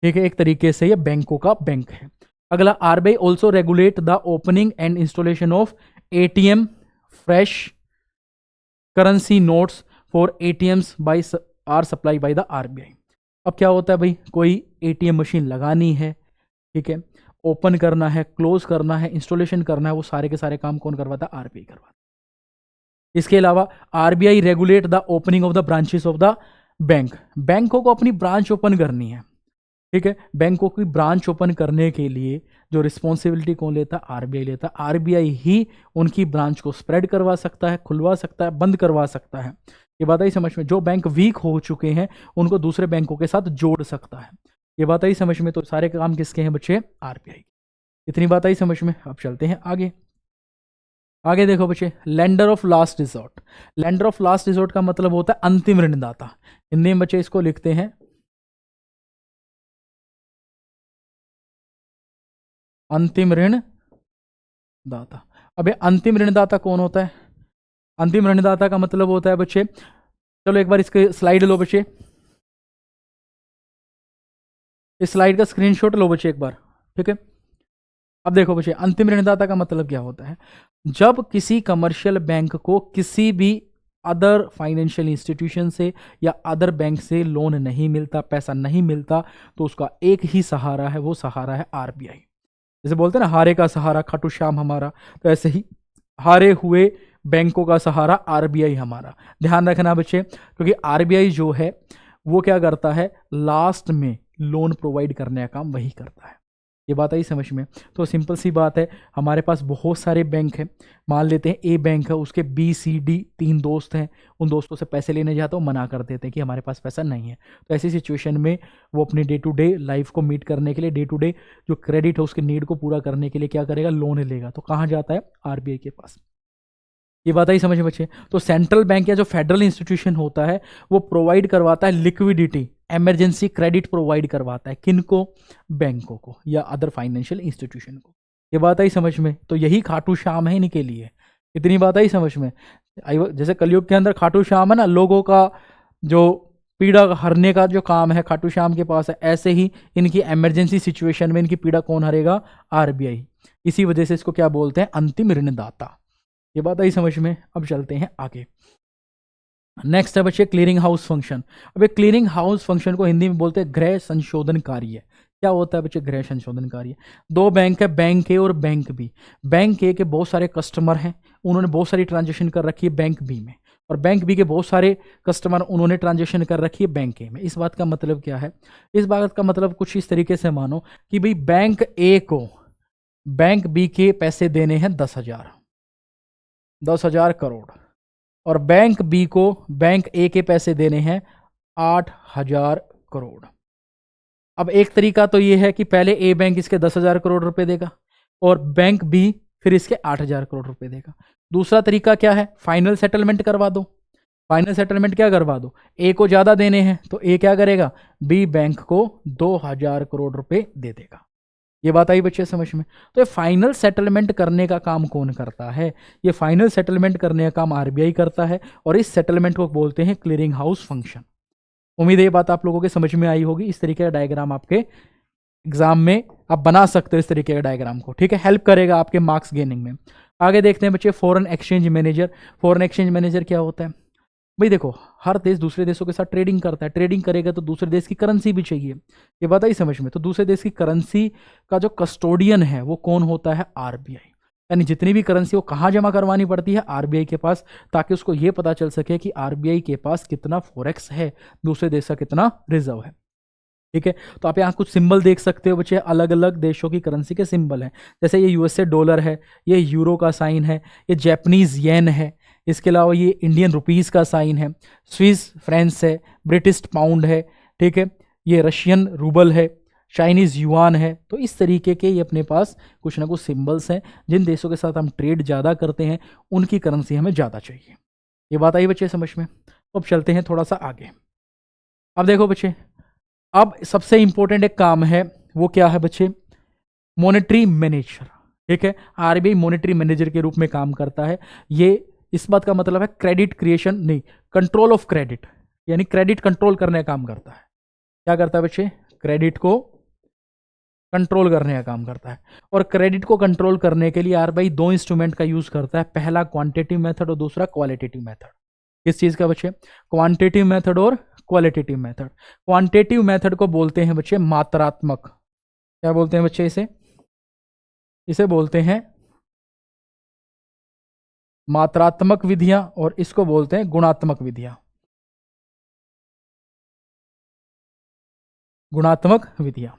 ठीक है, एक तरीके से ये बैंकों का बैंक है। अगला, RBI also regulate the opening and installation of ATM fresh currency notes for ATMs by or supply by the RBI. अब क्या होता है भाई, कोई एटीएम मशीन लगानी है, ठीक है, ओपन करना है, क्लोज करना है, इंस्टॉलेशन करना है, वो सारे के सारे काम कौन करवाता है, आरबीआई करवाता है। इसके अलावा RBI regulate the opening of the branches of the bank. बैंकों को अपनी ब्रांच ओपन करनी है, ठीक है। बैंकों की ब्रांच ओपन करने के लिए जो रिस्पॉन्सिबिलिटी कौन लेता है? आरबीआई लेता है। आरबीआई ही उनकी ब्रांच को स्प्रेड करवा सकता है, खुलवा सकता है, बंद करवा सकता है। ये बात आई समझ में? जो बैंक वीक हो चुके हैं उनको दूसरे बैंकों के साथ जोड़ सकता है। ये बात आई समझ में? तो सारे काम किसके हैं बच्चे? आरबीआई। इतनी बात आई समझ में? अब चलते हैं आगे। आगे देखो बच्चे, lender of last resort. Lender of last resort का मतलब होता है अंतिम ऋणदाता। हिंदी में बच्चे इसको लिखते हैं अंतिम ऋणदाता। अब ये अंतिम ऋणदाता कौन होता है? अंतिम ऋणदाता का मतलब होता है बच्चे, चलो एक बार इसके स्लाइड लो बच्चे, इस स्लाइड का स्क्रीनशॉट लो बच्चे एक बार, ठीक है। अब देखो बच्चे, अंतिम ऋणदाता का मतलब क्या होता है? जब किसी कमर्शियल बैंक को किसी भी अदर फाइनेंशियल इंस्टीट्यूशन से या अदर बैंक से लोन नहीं मिलता, पैसा नहीं मिलता, तो उसका एक ही सहारा है, वो सहारा है आरबीआई। जैसे बोलते हैं ना, हारे का सहारा खाटू श्याम हमारा, तो ऐसे ही हारे हुए बैंकों का सहारा आरबीआई हमारा। ध्यान रखना बच्चे, क्योंकि आरबीआई जो है वो क्या करता है? लास्ट में लोन प्रोवाइड करने का काम वही करता है। ये बात आई समझ में? तो सिंपल सी बात है, हमारे पास बहुत सारे बैंक हैं। मान लेते हैं ए बैंक है, उसके बी सी डी 3 दोस्त हैं। उन दोस्तों से पैसे लेने जाते हो, मना कर देते हैं कि हमारे पास पैसा नहीं है। तो ऐसी सिचुएशन में वो अपनी डे टू डे लाइफ को मीट करने के लिए, डे टू डे जो क्रेडिट है उसके नीड को पूरा करने के लिए क्या करेगा? लोन लेगा। तो कहाँ जाता है? आरबीआई के पास। ये बात आई समझ में बच्चे? तो सेंट्रल बैंक या जो फेडरल इंस्टीट्यूशन होता है वो प्रोवाइड करवाता है लिक्विडिटी, इमरजेंसी क्रेडिट प्रोवाइड करवाता है। किनको? बैंकों को या अदर फाइनेंशियल इंस्टीट्यूशन को। ये बात आई समझ में? तो यही खाटू श्याम है इनके लिए। इतनी बात आई समझ में? जैसे कलयुग के अंदर खाटू श्याम है ना, लोगों का जो पीड़ा हरने का जो काम है खाटू श्याम के पास है, ऐसे ही इनकी इमरजेंसी सिचुएशन में इनकी पीड़ा कौन हरेगा? आरबीआई। इसी वजह से इसको क्या बोलते हैं? अंतिम ऋणदाता। ये बात आई समझ में? अब चलते हैं आगे। नेक्स्ट है बच्चे क्लियरिंग हाउस फंक्शन। अब एक क्लियरिंग हाउस फंक्शन को हिंदी में बोलते हैं गृह संशोधन कार्य। क्या होता है बच्चे? गृह संशोधन कार्य। दो बैंक है, बैंक ए और बैंक बी। बैंक ए के बहुत सारे कस्टमर हैं, उन्होंने बहुत सारी ट्रांजेक्शन कर रखी है बैंक बी में, और बैंक बी के बहुत सारे कस्टमर उन्होंने ट्रांजेक्शन कर रखी है बैंक ए में। इस बात का मतलब क्या है? इस बात का मतलब कुछ इस तरीके से मानो कि भाई बैंक ए को बैंक बी के पैसे देने हैं 10,000 करोड़, और बैंक बी को बैंक ए के पैसे देने हैं 8,000 करोड़। अब एक तरीका तो ये है कि पहले ए बैंक इसके 10,000 करोड़ रुपए देगा और बैंक बी फिर इसके 8,000 करोड़ रुपए देगा। दूसरा तरीका क्या है? फाइनल सेटलमेंट करवा दो। फाइनल सेटलमेंट क्या करवा दो? ए को ज्यादा देने हैं तो ए क्या करेगा? बी बैंक को 2,000 करोड़ रुपए दे देगा। ये बात आई बच्चे समझ में? तो ये फाइनल सेटलमेंट करने का काम कौन करता है? ये फाइनल सेटलमेंट करने का काम आरबीआई करता है, और इस सेटलमेंट को बोलते हैं क्लियरिंग हाउस फंक्शन। उम्मीद है ये बात आप लोगों के समझ में आई होगी। इस तरीके का डायग्राम आपके एग्जाम में आप बना सकते हो, इस तरीके का डायग्राम को, ठीक है। हेल्प करेगा आपके मार्क्स गेनिंग में। आगे देखते हैं बच्चे foreign exchange manager. Foreign exchange manager क्या होता है? भाई देखो, हर देश दूसरे देशों के साथ ट्रेडिंग करता है। ट्रेडिंग करेगा तो दूसरे देश की करेंसी भी चाहिए। ये बात आई समझ में? तो दूसरे देश की करेंसी का जो कस्टोडियन है वो कौन होता है? आरबीआई। यानी जितनी भी करेंसी वो कहाँ जमा करवानी पड़ती है? आरबीआई के पास, ताकि उसको ये पता चल सके कि आरबीआई के पास कितना फॉरेक्स है, दूसरे देश का कितना रिजर्व है, ठीक है। तो आप यहाँ कुछ सिंबल देख सकते हो बच्चे, अलग अलग देशों की करेंसी के सिंबल हैं। जैसे ये यूएसए डॉलर है, ये यूरो का साइन है, ये जैपनीज येन है, इसके अलावा ये इंडियन रुपीज़ का साइन है, स्विस फ्रेंच है, ब्रिटिश पाउंड है, ठीक है, ये रशियन रूबल है, चाइनीज़ युआन है। तो इस तरीके के ये अपने पास कुछ ना कुछ सिंबल्स हैं। जिन देशों के साथ हम ट्रेड ज़्यादा करते हैं उनकी करेंसी हमें ज़्यादा चाहिए। ये बात आई बच्चे समझ में? तो अब चलते हैं थोड़ा सा आगे। अब देखो बच्चे, अब सबसे इंपॉर्टेंट एक काम है, वो क्या है बच्चे? मॉनेटरी मैनेजर, ठीक है। आरबीआई मॉनेटरी मैनेजर के रूप में काम करता है। ये इस बात का मतलब है क्रेडिट क्रिएशन नहीं, कंट्रोल ऑफ क्रेडिट, यानी क्रेडिट कंट्रोल करने का काम करता है। क्या करता है बच्चे? क्रेडिट को कंट्रोल करने का काम करता है। और क्रेडिट को कंट्रोल करने के लिए आरबीआई 2 इंस्ट्रूमेंट का यूज करता है, पहला क्वांटिटेटिव मेथड और दूसरा क्वालिटेटिव मेथड। किस चीज का बच्चे? क्वांटिटेटिव मेथड और क्वालिटेटिव मेथड। क्वांटिटेटिव मेथड को बोलते हैं बच्चे मात्रात्मक। क्या बोलते हैं बच्चे इसे? इसे बोलते हैं मात्रात्मक विधियां और इसको बोलते हैं गुणात्मक विधियां। गुणात्मक विधियां,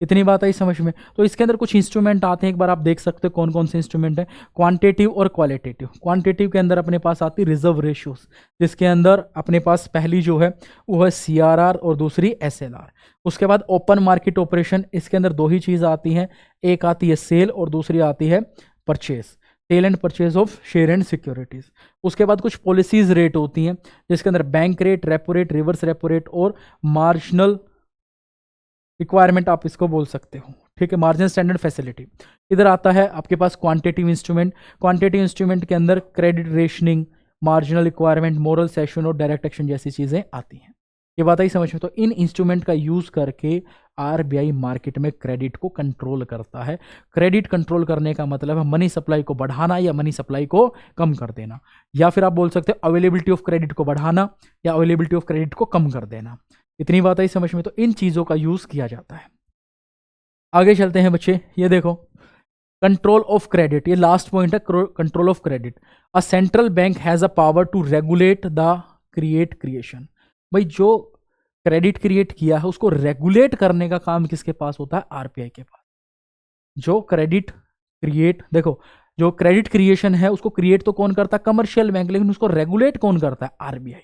इतनी बात आई समझ में। तो इसके अंदर कुछ इंस्ट्रूमेंट आते हैं, एक बार आप देख सकते हो कौन कौन से इंस्ट्रूमेंट हैं। क्वांटिटिव और क्वालिटेटिव। क्वांटिटिव के अंदर अपने पास आती रिजर्व रेशियोज, जिसके अंदर अपने पास पहली जो है वो है CRR और दूसरी SLR। उसके बाद ओपन मार्केट ऑपरेशन, इसके अंदर दो ही चीज आती हैं, एक आती है सेल और दूसरी आती है purchase, sale and purchase of share and securities. उसके बाद कुछ पॉलिसीज रेट होती हैं, जिसके अंदर bank rate, repo rate, reverse repo rate और मार्जिनल रिक्वायरमेंट आप इसको बोल सकते हो, ठीक है, मार्जिन स्टैंडर्ड फैसिलिटी। इधर आता है आपके पास क्वांटिटिव इंस्ट्रूमेंट। क्वांटिटिव इंस्ट्रूमेंट के अंदर credit rationing, marginal requirement, moral session और डायरेक्ट एक्शन जैसी चीजें आती हैं। ये बात आई समझ में। तो इन इंस्ट्रूमेंट का यूज करके RBI मार्केट में क्रेडिट को कंट्रोल करता है। क्रेडिट कंट्रोल करने का मतलब है मनी सप्लाई को बढ़ाना या मनी सप्लाई को कम कर देना, या फिर आप बोल सकते हो अवेलेबिलिटी ऑफ क्रेडिट को बढ़ाना या अवेलेबिलिटी ऑफ क्रेडिट को कम कर देना। इतनी बात आई समझ में। तो इन चीजों का यूज किया जाता है। आगे चलते हैं बच्चे, ये देखो कंट्रोल ऑफ क्रेडिट, ये लास्ट पॉइंट है, control of credit. A central bank has a power to regulate the creation. भाई जो क्रेडिट क्रिएट किया है उसको रेगुलेट करने का काम किसके पास होता है? RBI के पास। जो क्रेडिट क्रिएट, देखो जो क्रेडिट क्रिएशन है उसको क्रिएट तो कौन करता है? कमर्शियल बैंक, लेकिन उसको रेगुलेट कौन करता है? RBI।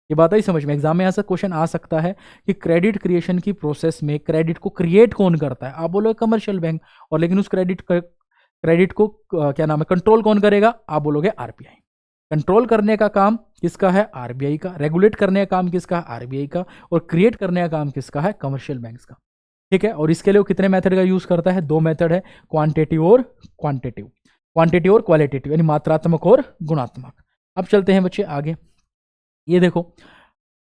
ये बात आई समझ में। एग्जाम में ऐसा क्वेश्चन आ सकता है कि क्रेडिट क्रिएशन की प्रोसेस में क्रेडिट को क्रिएट कौन करता है? आप बोलोगे कमर्शियल बैंक, और लेकिन उस क्रेडिट को क्या नाम है, कंट्रोल कौन करेगा? आप बोलोगे RBI। कंट्रोल करने का काम किसका है? RBI का। रेगुलेट करने का काम किसका है? RBI का। और क्रिएट करने का काम किसका है? कमर्शियल बैंक्स का, ठीक है। और इसके लिए वो कितने मेथड का यूज करता है? दो मेथड है, क्वांटिटिव और क्वांटिटिव, क्वांटिटिव और क्वालिटेटिव, यानी मात्रात्मक और गुणात्मक। अब चलते हैं बच्चे आगे। ये देखो,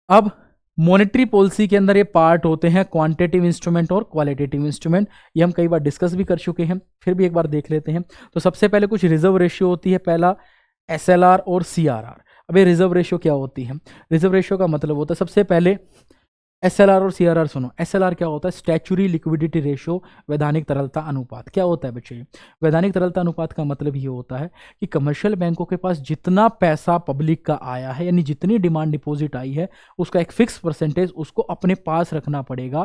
अब मॉनेटरी पॉलिसी के अंदर ये पार्ट होते हैं क्वांटिटिव इंस्ट्रूमेंट और क्वालिटेटिव इंस्ट्रूमेंट। ये हम कई बार डिस्कस भी कर चुके हैं, फिर भी एक बार देख लेते हैं। तो सबसे पहले कुछ रिजर्व रेशियो होती है, पहला SLR और CRR। अब ये रिजर्व रेशियो क्या होती है? रिजर्व रेशियो का मतलब होता है, सबसे पहले SLR और CRR सुनो। SLR क्या होता है? स्टैच्यूरी लिक्विडिटी रेशियो, वैधानिक तरलता अनुपात। क्या होता है बच्चे? वैधानिक तरलता अनुपात का मतलब ये होता है कि कमर्शियल बैंकों के पास जितना पैसा पब्लिक का आया है, यानी जितनी डिमांड डिपॉजिट आई है, उसका एक फिक्स परसेंटेज उसको अपने पास रखना पड़ेगा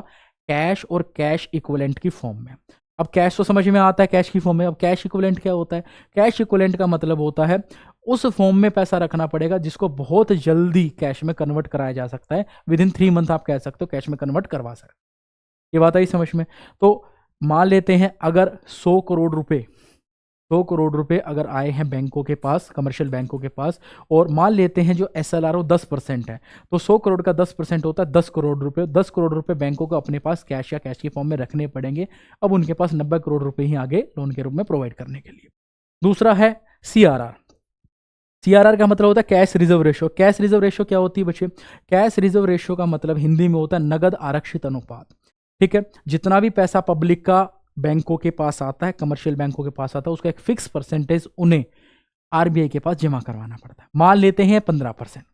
कैश और कैश इक्विवेलेंट की फॉर्म में। अब कैश तो समझ में आता है, कैश की फॉर्म में। अब कैश इक्विवेलेंट क्या होता है? कैश इक्विवेलेंट का मतलब होता है उस फॉर्म में पैसा रखना पड़ेगा जिसको बहुत जल्दी कैश में कन्वर्ट कराया जा सकता है। विद इन 3 मंथ आप कह सकते हो कैश में कन्वर्ट करवा सकते। ये बात आई समझ में। तो मान लेते हैं अगर 100 करोड़ रुपए, 100 करोड़ रुपए अगर आए हैं बैंकों के पास, कमर्शियल बैंकों के पास, और मान लेते हैं जो SLR 10% है, तो 100 करोड़ का 10% होता है 10 करोड़ रुपए। 10 करोड़ रुपए बैंकों को अपने पास कैश या कैश की फॉर्म में रखने पड़ेंगे। अब उनके पास 90 करोड़ रुपए ही आगे लोन के रूप में प्रोवाइड करने के लिए। दूसरा है CRR। CRR का मतलब होता है cash reserve ratio. Cash reserve ratio क्या होती है बच्चे? कैश रिजर्व रेशियो का मतलब हिंदी में होता है नगद आरक्षित अनुपात, ठीक है। जितना भी पैसा पब्लिक का बैंकों के पास आता है, कमर्शियल बैंकों के पास आता है, उसका एक फिक्स परसेंटेज उन्हें RBI के पास जमा करवाना पड़ता है। मान लेते हैं 15%,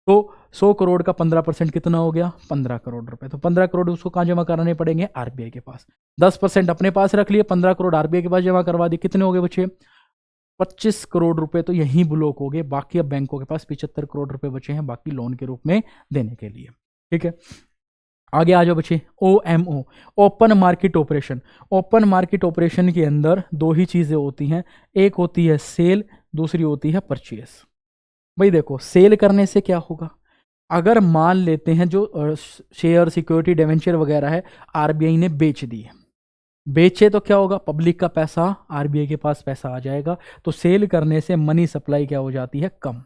तो 100 करोड़ का 15% कितना हो गया? 15 करोड़ रुपए। तो 15 करोड़ उसको कहाँ जमा कराने पड़ेंगे? RBI के पास। 10% अपने पास रख लिए, 15 करोड़ RBI के पास जमा करवा दिए। कितने हो गए बच्चे? 25 करोड़ रुपए तो यहीं ब्लॉक हो गए। बाकी अब बैंकों के पास 75 करोड़ रुपए बचे हैं बाकी लोन के रूप में देने के लिए, ठीक है। आगे आ जाओ बच्चे, OMO, open market operation. Open market operation के अंदर दो ही चीजें होती हैं, एक होती है सेल, दूसरी होती है परचेस। भाई देखो, सेल करने से क्या होगा? अगर मान लेते हैं जो शेयर, सिक्योरिटी, डिवेंचर वगैरह है, RBI ने बेच दिए, बेचे तो क्या होगा? पब्लिक का पैसा RBI के पास पैसा आ जाएगा। तो सेल करने से मनी सप्लाई क्या हो जाती है? कम।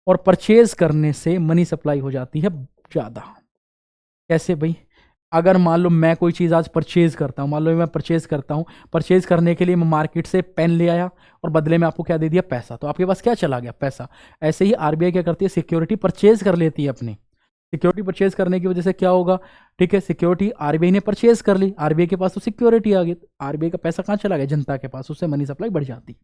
और परचेज करने से मनी सप्लाई हो जाती है ज़्यादा। कैसे भाई? अगर मान लो मैं कोई चीज़ आज परचेज करता हूँ, मान लो मैं परचेज करता हूँ, परचेज करने के लिए मैं मार्केट से पेन ले आया और बदले में आपको क्या दे दिया? पैसा। तो आपके पास क्या चला गया? पैसा। ऐसे ही RBI क्या करती है? सिक्योरिटी परचेज कर लेती है अपनी। सिक्योरिटी परचेज करने की वजह से क्या होगा? ठीक है, सिक्योरिटी RBI ने परचेज कर ली, RBI के पास तो सिक्योरिटी आ गई, RBI का पैसा कहाँ चला गया? जनता के पास। उससे मनी सप्लाई बढ़ जाती है।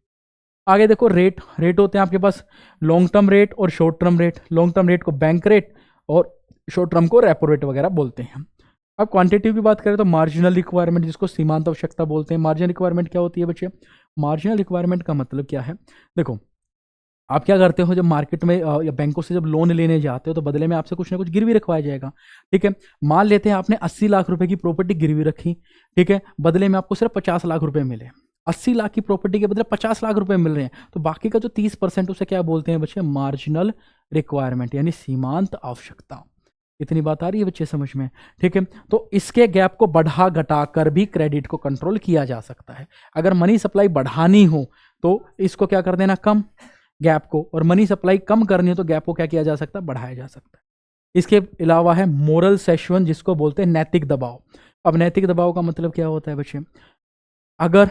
आगे देखो, रेट। रेट होते हैं आपके पास लॉन्ग टर्म रेट और short term rate. Long term rate को बैंक रेट और शॉर्ट टर्म को रेपो रेट वगैरह बोलते हैं। अब क्वांटिटिव की बात करें तो मार्जिनल रिक्वायरमेंट, जिसको सीमांत आवश्यकता बोलते हैं। मार्जिनल रिक्वायरमेंट क्या होती है बच्चे? मार्जिनल रिक्वायरमेंट का मतलब क्या है? देखो, आप क्या करते हो, जब मार्केट में या बैंकों से जब लोन लेने जाते हो तो बदले में आपसे कुछ ना कुछ गिरवी रखवाया जाएगा। ठीक है, मान लेते हैं आपने 80 लाख रुपए की प्रॉपर्टी गिरवी रखी। ठीक है, बदले में आपको सिर्फ 50 लाख रुपए मिले। 80 लाख की प्रॉपर्टी के बदले 50 लाख रुपए मिल रहे हैं, तो बाकी का जो 30% उसे क्या बोलते हैं बच्चे, मार्जिनल रिक्वायरमेंट, यानी सीमांत आवश्यकता। इतनी बात आ रही है बच्चे समझ में? ठीक है, तो इसके गैप को बढ़ा घटा कर भी क्रेडिट को कंट्रोल किया जा सकता है। अगर मनी सप्लाई बढ़ानी हो तो इसको क्या कर देना, कम गैप को, और मनी सप्लाई कम करनी हो तो गैप को क्या किया जा सकता है, बढ़ाया जा सकता है। इसके अलावा है मोरल सेशन, जिसको बोलते हैं नैतिक दबाव। अब नैतिक दबाव का मतलब क्या होता है बच्चे, अगर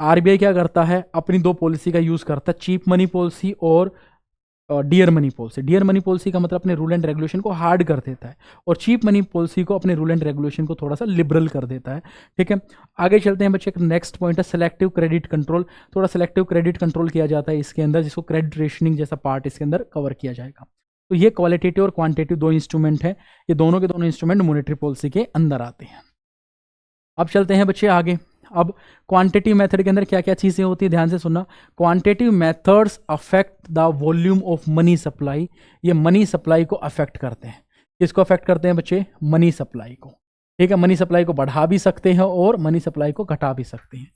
आरबीआई क्या करता है, अपनी दो पॉलिसी का यूज करता है, चीप मनी पॉलिसी और dear money policy. Dear money policy का मतलब अपने रूल एंड रेगुलेशन को हार्ड कर देता है, और चीप मनी पॉलिसी को अपने रूल एंड रेगुलेशन को थोड़ा सा लिबरल कर देता है। ठीक है, आगे चलते हैं बच्चे। नेक्स्ट पॉइंट है सिलेक्टिव क्रेडिट कंट्रोल। थोड़ा सिलेक्टिव क्रेडिट कंट्रोल किया जाता है इसके अंदर, जिसको क्रेडिट रेशनिंग जैसा पार्ट इसके अंदर कवर किया जाएगा। तो ये क्वालिटेटिव और क्वांटिटेटिव दो इंस्ट्रूमेंट है, ये दोनों के दोनों इंस्ट्रूमेंट मॉनेटरी पॉलिसी के अंदर आते हैं। अब चलते हैं बच्चे आगे। अब क्वांटिटिव मेथड के अंदर क्या क्या चीजें होती है, ध्यान से सुनना। Quantitative methods affect the volume of money supply. ये मनी सप्लाई को अफेक्ट करते हैं। किसको अफेक्ट करते हैं बच्चे, मनी सप्लाई को। ठीक है, मनी सप्लाई को बढ़ा भी सकते हैं और मनी सप्लाई को घटा भी सकते हैं।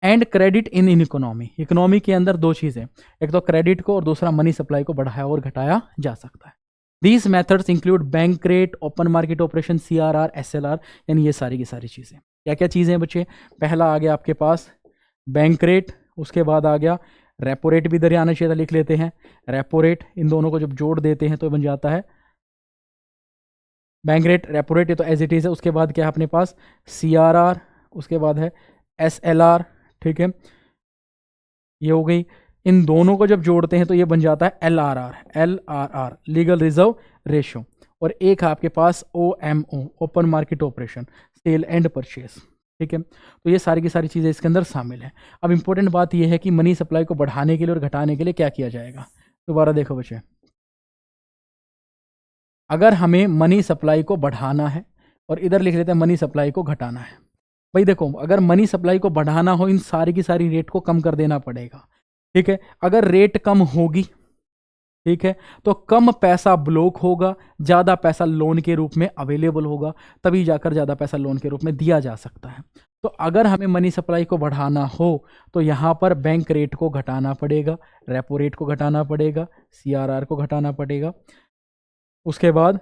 And credit in economy. Economy के अंदर दो चीजें, एक तो क्रेडिट को और दूसरा मनी सप्लाई को बढ़ाया और घटाया जा सकता है। These methods include bank rate, open market operation, CRR, SLR, यानी ये सारी की सारी चीजें। क्या क्या चीजें हैं बच्चे, पहला आ गया आपके पास बैंक रेट, उसके बाद आ गया रेपो रेट, भी इधर आना चाहिए था, लिख लेते हैं रेपो रेट। इन दोनों को जब जोड़ देते हैं तो बन जाता है बैंक रेट, रेपो रेट, ये तो एज इट इज है। उसके बाद क्या है अपने पास CRR, उसके बाद है SLR। ठीक है, ये हो गई। इन दोनों को जब जोड़ते हैं तो ये बन जाता है LRR, लीगल रिजर्व रेशो। और एक है आपके पास OMO, open market operation, sale and purchase. ठीक है, तो ये सारी की सारी चीज़ें इसके अंदर शामिल है। अब इंपॉर्टेंट बात यह है कि मनी सप्लाई को बढ़ाने के लिए और घटाने के लिए क्या किया जाएगा। दोबारा देखो बच्चे, अगर हमें मनी सप्लाई को बढ़ाना है, और इधर लिख लेते हैं मनी सप्लाई को घटाना है। भाई देखो, अगर मनी सप्लाई को बढ़ाना हो, इन सारी की सारी रेट को कम कर देना पड़ेगा। ठीक है, अगर रेट कम होगी, ठीक है, तो कम पैसा ब्लॉक होगा, ज़्यादा पैसा लोन के रूप में अवेलेबल होगा, तभी जाकर ज़्यादा पैसा लोन के रूप में दिया जा सकता है। तो अगर हमें मनी सप्लाई को बढ़ाना हो तो यहाँ पर बैंक रेट को घटाना पड़ेगा, रेपो रेट को घटाना पड़ेगा, CRR को घटाना पड़ेगा, उसके बाद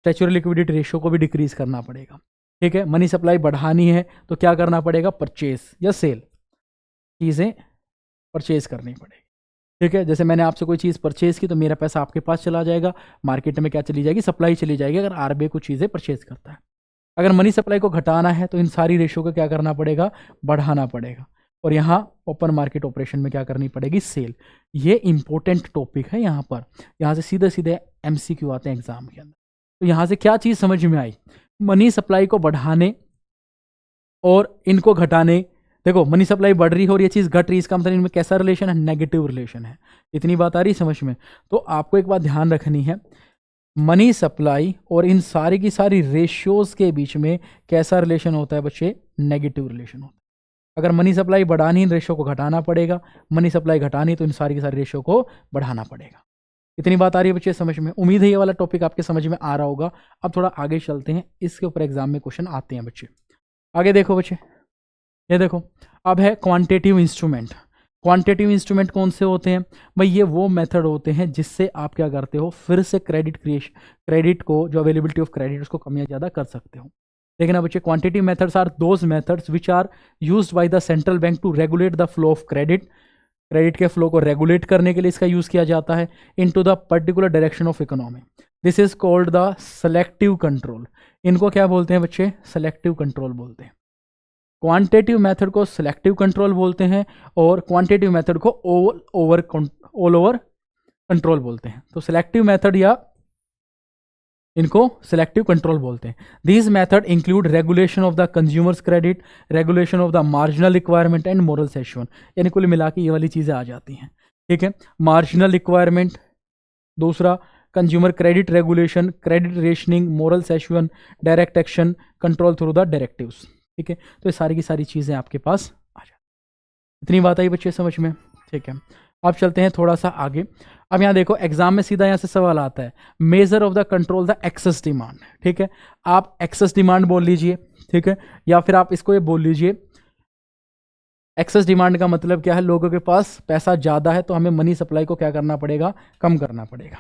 स्टैच्यूटरी लिक्विडिटी रेशियो को भी डिक्रीज करना पड़ेगा। ठीक है, मनी सप्लाई बढ़ानी है तो क्या करना पड़ेगा, परचेस या सेल, चीज़ें परचेज करनी पड़ेगी। ठीक है, जैसे मैंने आपसे कोई चीज़ परचेज की तो मेरा पैसा आपके पास चला जाएगा, मार्केट में क्या चली जाएगी, सप्लाई चली जाएगी, अगर आरबीआई कुछ चीज़ें परचेज करता है। अगर मनी सप्लाई को घटाना है तो इन सारी रेशियो को क्या करना पड़ेगा, बढ़ाना पड़ेगा। और यहाँ ओपन मार्केट ऑपरेशन में क्या करनी पड़ेगी, सेल। ये इंपॉर्टेंट टॉपिक है यहाँ पर, यहाँ से सीधे सीधे MCQ आते हैं एग्जाम के अंदर। तो यहाँ से क्या चीज़ समझ में आई, मनी सप्लाई को बढ़ाने और इनको घटाने। देखो, मनी सप्लाई बढ़ रही है और ये चीज़ घट रही है, इसका मतलब इनमें कैसा रिलेशन है, नेगेटिव रिलेशन है। इतनी बात आ रही समझ में? तो आपको एक बात ध्यान रखनी है, मनी सप्लाई और इन सारी की सारी रेशियोज के बीच में कैसा रिलेशन होता है बच्चे, नेगेटिव रिलेशन होता है। अगर मनी सप्लाई बढ़ानी, इन रेशियो को घटाना पड़ेगा, मनी सप्लाई घटानी तो इन सारी की सारी रेशियो को बढ़ाना पड़ेगा। इतनी बात आ रही है बच्चे समझ में? उम्मीद है ये वाला टॉपिक आपके समझ में आ रहा होगा। अब थोड़ा आगे चलते हैं, इसके ऊपर एग्जाम में क्वेश्चन आते हैं बच्चे। आगे देखो बच्चे, ये देखो, अब है क्वांटिटेटिव इंस्ट्रूमेंट। क्वांटिटेटिव इंस्ट्रूमेंट कौन से होते हैं भाई, ये वो मेथड होते हैं जिससे आप क्या करते हो, फिर से क्रेडिट को, जो अवेलेबिलिटी ऑफ क्रेडिट, उसको कम या ज़्यादा कर सकते हो। देखना बच्चे, quantitative methods are those methods which are used by the central bank to regulate the flow of credit. Credit के फ्लो को रेगुलेट करने के लिए इसका यूज किया जाता है, into the particular direction of economy. This is called the selective control. इनको क्या बोलते हैं बच्चे, सेलेक्टिव कंट्रोल बोलते हैं। क्वांटिटेटिव मेथड को सिलेक्टिव कंट्रोल बोलते हैं और क्वांटिटेटिव मेथड को ऑल ओवर कंट्रोल बोलते हैं। तो सिलेक्टिव मेथड या इनको सिलेक्टिव कंट्रोल बोलते हैं। These method include regulation of the consumers credit, regulation of the marginal requirement and moral session. यानी कुल मिला के ये वाली चीज़ें आ जाती हैं। ठीक है, मार्जिनल रिक्वायरमेंट, दूसरा consumer credit regulation, credit rationing, moral session, direct action, control through the directives. ठीक है, तो ये सारी की सारी चीज़ें आपके पास आ जाती। इतनी बात आई बच्चे समझ में? ठीक है, अब चलते हैं थोड़ा सा आगे। अब यहाँ देखो एग्जाम में सीधा यहाँ से सवाल आता है, measure of the control the excess demand. ठीक है, आप एक्सेस डिमांड बोल लीजिए, ठीक है, या फिर आप इसको ये बोल लीजिए, एक्सेस डिमांड का मतलब क्या है, लोगों के पास पैसा ज़्यादा है तो हमें मनी सप्लाई को क्या करना पड़ेगा, कम करना पड़ेगा।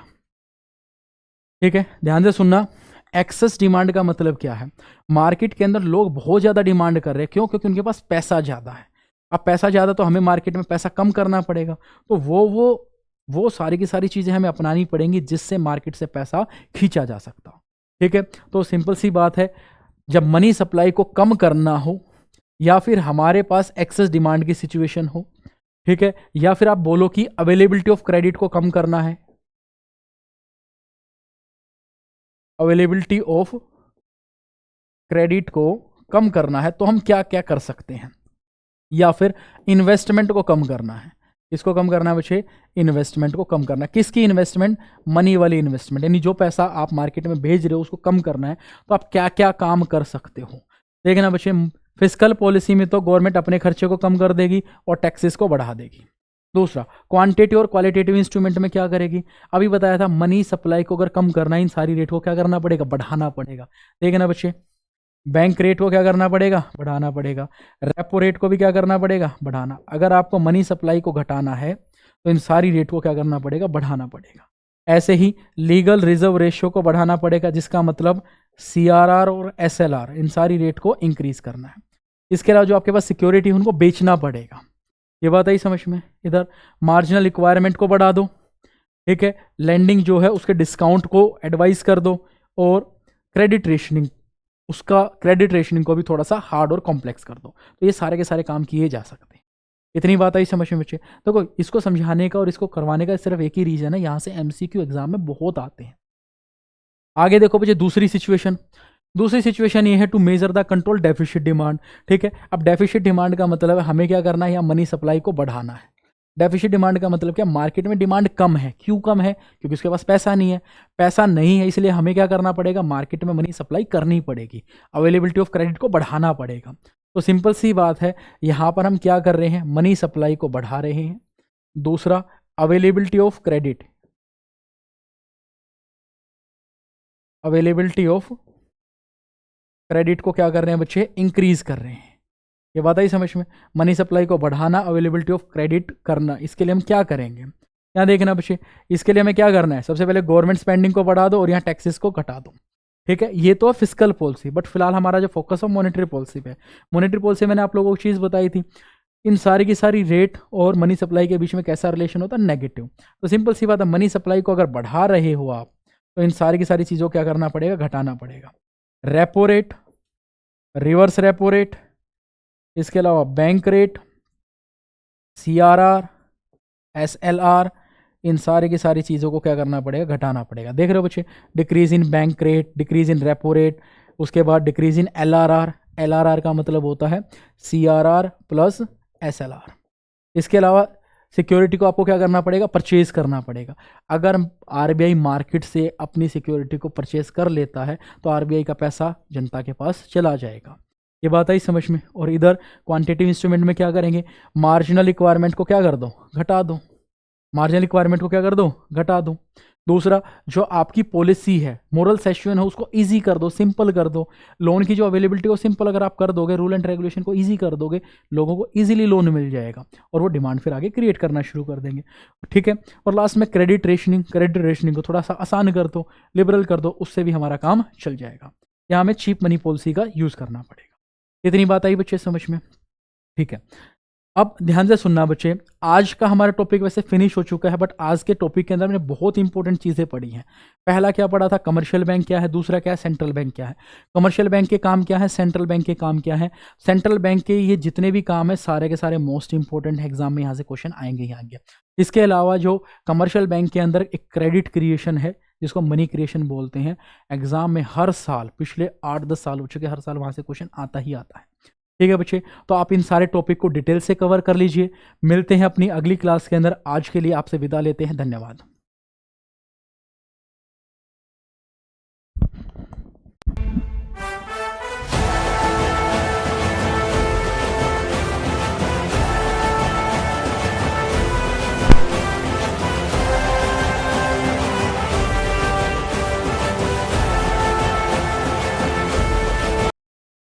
ठीक है, ध्यान से सुनना, एक्सेस डिमांड का मतलब क्या है, मार्केट के अंदर लोग बहुत ज़्यादा डिमांड कर रहे हैं, क्यों, क्योंकि उनके पास पैसा ज़्यादा है। अब पैसा ज़्यादा तो हमें मार्केट में पैसा कम करना पड़ेगा, तो वो सारी की सारी चीज़ें हमें अपनानी पड़ेंगी जिससे मार्केट से पैसा खींचा जा सकता हो। ठीक है, तो सिंपल सी बात है, जब मनी सप्लाई को कम करना हो या फिर हमारे पास एक्सेस डिमांड की सिचुएशन हो, ठीक है, या फिर आप बोलो कि अवेलेबिलिटी ऑफ क्रेडिट को कम करना है, अवेलेबिलिटी ऑफ क्रेडिट को कम करना है, तो हम क्या क्या कर सकते हैं, या फिर इन्वेस्टमेंट को कम करना है। किसको कम करना है बच्चे, इन्वेस्टमेंट को कम करना है। किसकी इन्वेस्टमेंट, मनी वाली इन्वेस्टमेंट, यानी जो पैसा आप मार्केट में भेज रहे हो उसको कम करना है, तो आप क्या क्या काम कर सकते हो। देखना बच्चे, फिस्कल पॉलिसी में तो गवर्नमेंट अपने खर्चे को कम कर देगी और टैक्सेस को बढ़ा देगी। दूसरा, क्वांटिटी और क्वालिटेटिव इंस्ट्रूमेंट में क्या करेगी, अभी बताया था, मनी सप्लाई को अगर कम करना है, इन सारी रेट को क्या करना पड़ेगा, बढ़ाना पड़ेगा। देखना बच्चे, बैंक रेट को क्या करना पड़ेगा, बढ़ाना पड़ेगा। रेपो रेट को भी क्या करना पड़ेगा, बढ़ाना। अगर आपको मनी सप्लाई को घटाना है तो इन सारी रेट को क्या करना पड़ेगा, बढ़ाना पड़ेगा। ऐसे ही लीगल रिजर्व रेशियो को बढ़ाना पड़ेगा, जिसका मतलब CRR और SLR, इन सारी रेट को इंक्रीज करना है। इसके अलावा जो आपके पास सिक्योरिटी है उनको बेचना पड़ेगा। ये बात आई समझ में। इधर मार्जिनल रिक्वायरमेंट को बढ़ा दो, ठीक है, लेंडिंग जो है उसके डिस्काउंट को एडवाइस कर दो, और क्रेडिट रेशनिंग, उसका क्रेडिट रेशनिंग को भी थोड़ा सा हार्ड और कॉम्प्लेक्स कर दो। तो ये सारे के सारे काम किए जा सकते हैं। इतनी बात आई समझ में बच्चे। देखो, इसको समझाने का और इसको करवाने का सिर्फ एक ही रीजन है, यहाँ से MCQ एग्जाम में बहुत आते हैं। आगे देखो बच्चे, दूसरी सिचुएशन ये है to measure the control deficit demand. ठीक है, अब डेफिसिट डिमांड का मतलब है हमें क्या करना है, या मनी सप्लाई को बढ़ाना है। डेफिसिट डिमांड का मतलब क्या, मार्केट में डिमांड कम है। क्यों कम है, क्योंकि उसके पास पैसा नहीं है। पैसा नहीं है इसलिए हमें क्या करना पड़ेगा, मार्केट में मनी सप्लाई करनी पड़ेगी, अवेलेबिलिटी ऑफ क्रेडिट को बढ़ाना पड़ेगा। तो सिंपल सी बात है, यहाँ पर हम क्या कर रहे हैं, मनी सप्लाई को बढ़ा रहे हैं। दूसरा, availability of credit, availability of credit को क्या कर रहे हैं बच्चे, इंक्रीज कर रहे हैं। ये बात आई समझ में। मनी सप्लाई को बढ़ाना, अवेलेबिलिटी ऑफ क्रेडिट करना, इसके लिए हम क्या करेंगे, यहाँ देखना बच्चे, इसके लिए हमें क्या करना है, सबसे पहले गवर्नमेंट स्पेंडिंग को बढ़ा दो और यहाँ टैक्सेस को घटा दो। ठीक है, ये तो फिस्कल पॉलिसी, बट फिलहाल हमारा जो फोकस है मॉनेटरी पॉलिसी पे। मॉनेटरी पॉलिसी मैंने आप लोगों को चीज़ बताई थी, इन सारी की सारी रेट और मनी सप्लाई के बीच में कैसा रिलेशन होता है, नेगेटिव। तो सिंपल सी बात है, मनी सप्लाई को अगर बढ़ा रहे हो आप, तो इन सारी की सारी चीज़ों को क्या करना पड़ेगा, घटाना पड़ेगा। Repo rate, reverse repo rate, इसके अलावा बैंक रेट, CRR, SLR, इन सारी की सारी चीज़ों को क्या करना पड़ेगा, घटाना पड़ेगा। देख रहे हो बच्चे, decrease in bank rate, decrease in repo rate, उसके बाद डिक्रीज इन LRR। LRR का मतलब होता है CRR प्लस SLR। इसके अलावा सिक्योरिटी को आपको क्या करना पड़ेगा, परचेज करना पड़ेगा। अगर RBI मार्केट से अपनी सिक्योरिटी को परचेज कर लेता है तो RBI का पैसा जनता के पास चला जाएगा। ये बात आई समझ में। और इधर क्वांटिटेटिव इंस्ट्रूमेंट में क्या करेंगे, मार्जिनल रिक्वायरमेंट को क्या कर दो, घटा दो। मार्जिनल रिक्वायरमेंट को क्या कर दो, घटा दो। दूसरा, जो आपकी पॉलिसी है, मोरल सेशन है, उसको इजी कर दो, सिंपल कर दो। लोन की जो अवेलेबिलिटी को सिंपल अगर आप कर दोगे, रूल एंड रेगुलेशन को इजी कर दोगे, लोगों को इजीली लोन मिल जाएगा और वो डिमांड फिर आगे क्रिएट करना शुरू कर देंगे। ठीक है, और लास्ट में क्रेडिट रेशनिंग को थोड़ा सा आसान कर दो, लिबरल कर दो, उससे भी हमारा काम चल जाएगा। यहाँ हमें चीप मनी पॉलिसी का यूज़ करना पड़ेगा। इतनी बात आई बच्चे समझ में। ठीक है, अब ध्यान से सुनना बच्चे, आज का हमारा टॉपिक वैसे फिनिश हो चुका है, बट आज के टॉपिक के अंदर मैंने बहुत इंपॉर्टेंट चीज़ें पढ़ी हैं। पहला क्या पढ़ा था, कमर्शियल बैंक क्या है, दूसरा क्या है, सेंट्रल बैंक क्या है। कमर्शियल बैंक के काम क्या है, सेंट्रल बैंक के काम क्या है। सेंट्रल बैंक के ये जितने भी काम है सारे के सारे मोस्ट इंपॉर्टेंट है, एग्जाम में यहाँ से क्वेश्चन आएंगे ही आएंगे। इसके अलावा जो कमर्शियल बैंक के अंदर एक क्रेडिट क्रिएशन है, जिसको मनी क्रिएशन बोलते हैं, एग्जाम में हर साल, पिछले 8-10 साल हो चुके, हर साल वहाँ से क्वेश्चन आता ही आता है। ठीक है बच्चे, तो आप इन सारे टॉपिक को डिटेल से कवर कर लीजिए। मिलते हैं अपनी अगली क्लास के अंदर। आज के लिए आपसे विदा लेते हैं, धन्यवाद।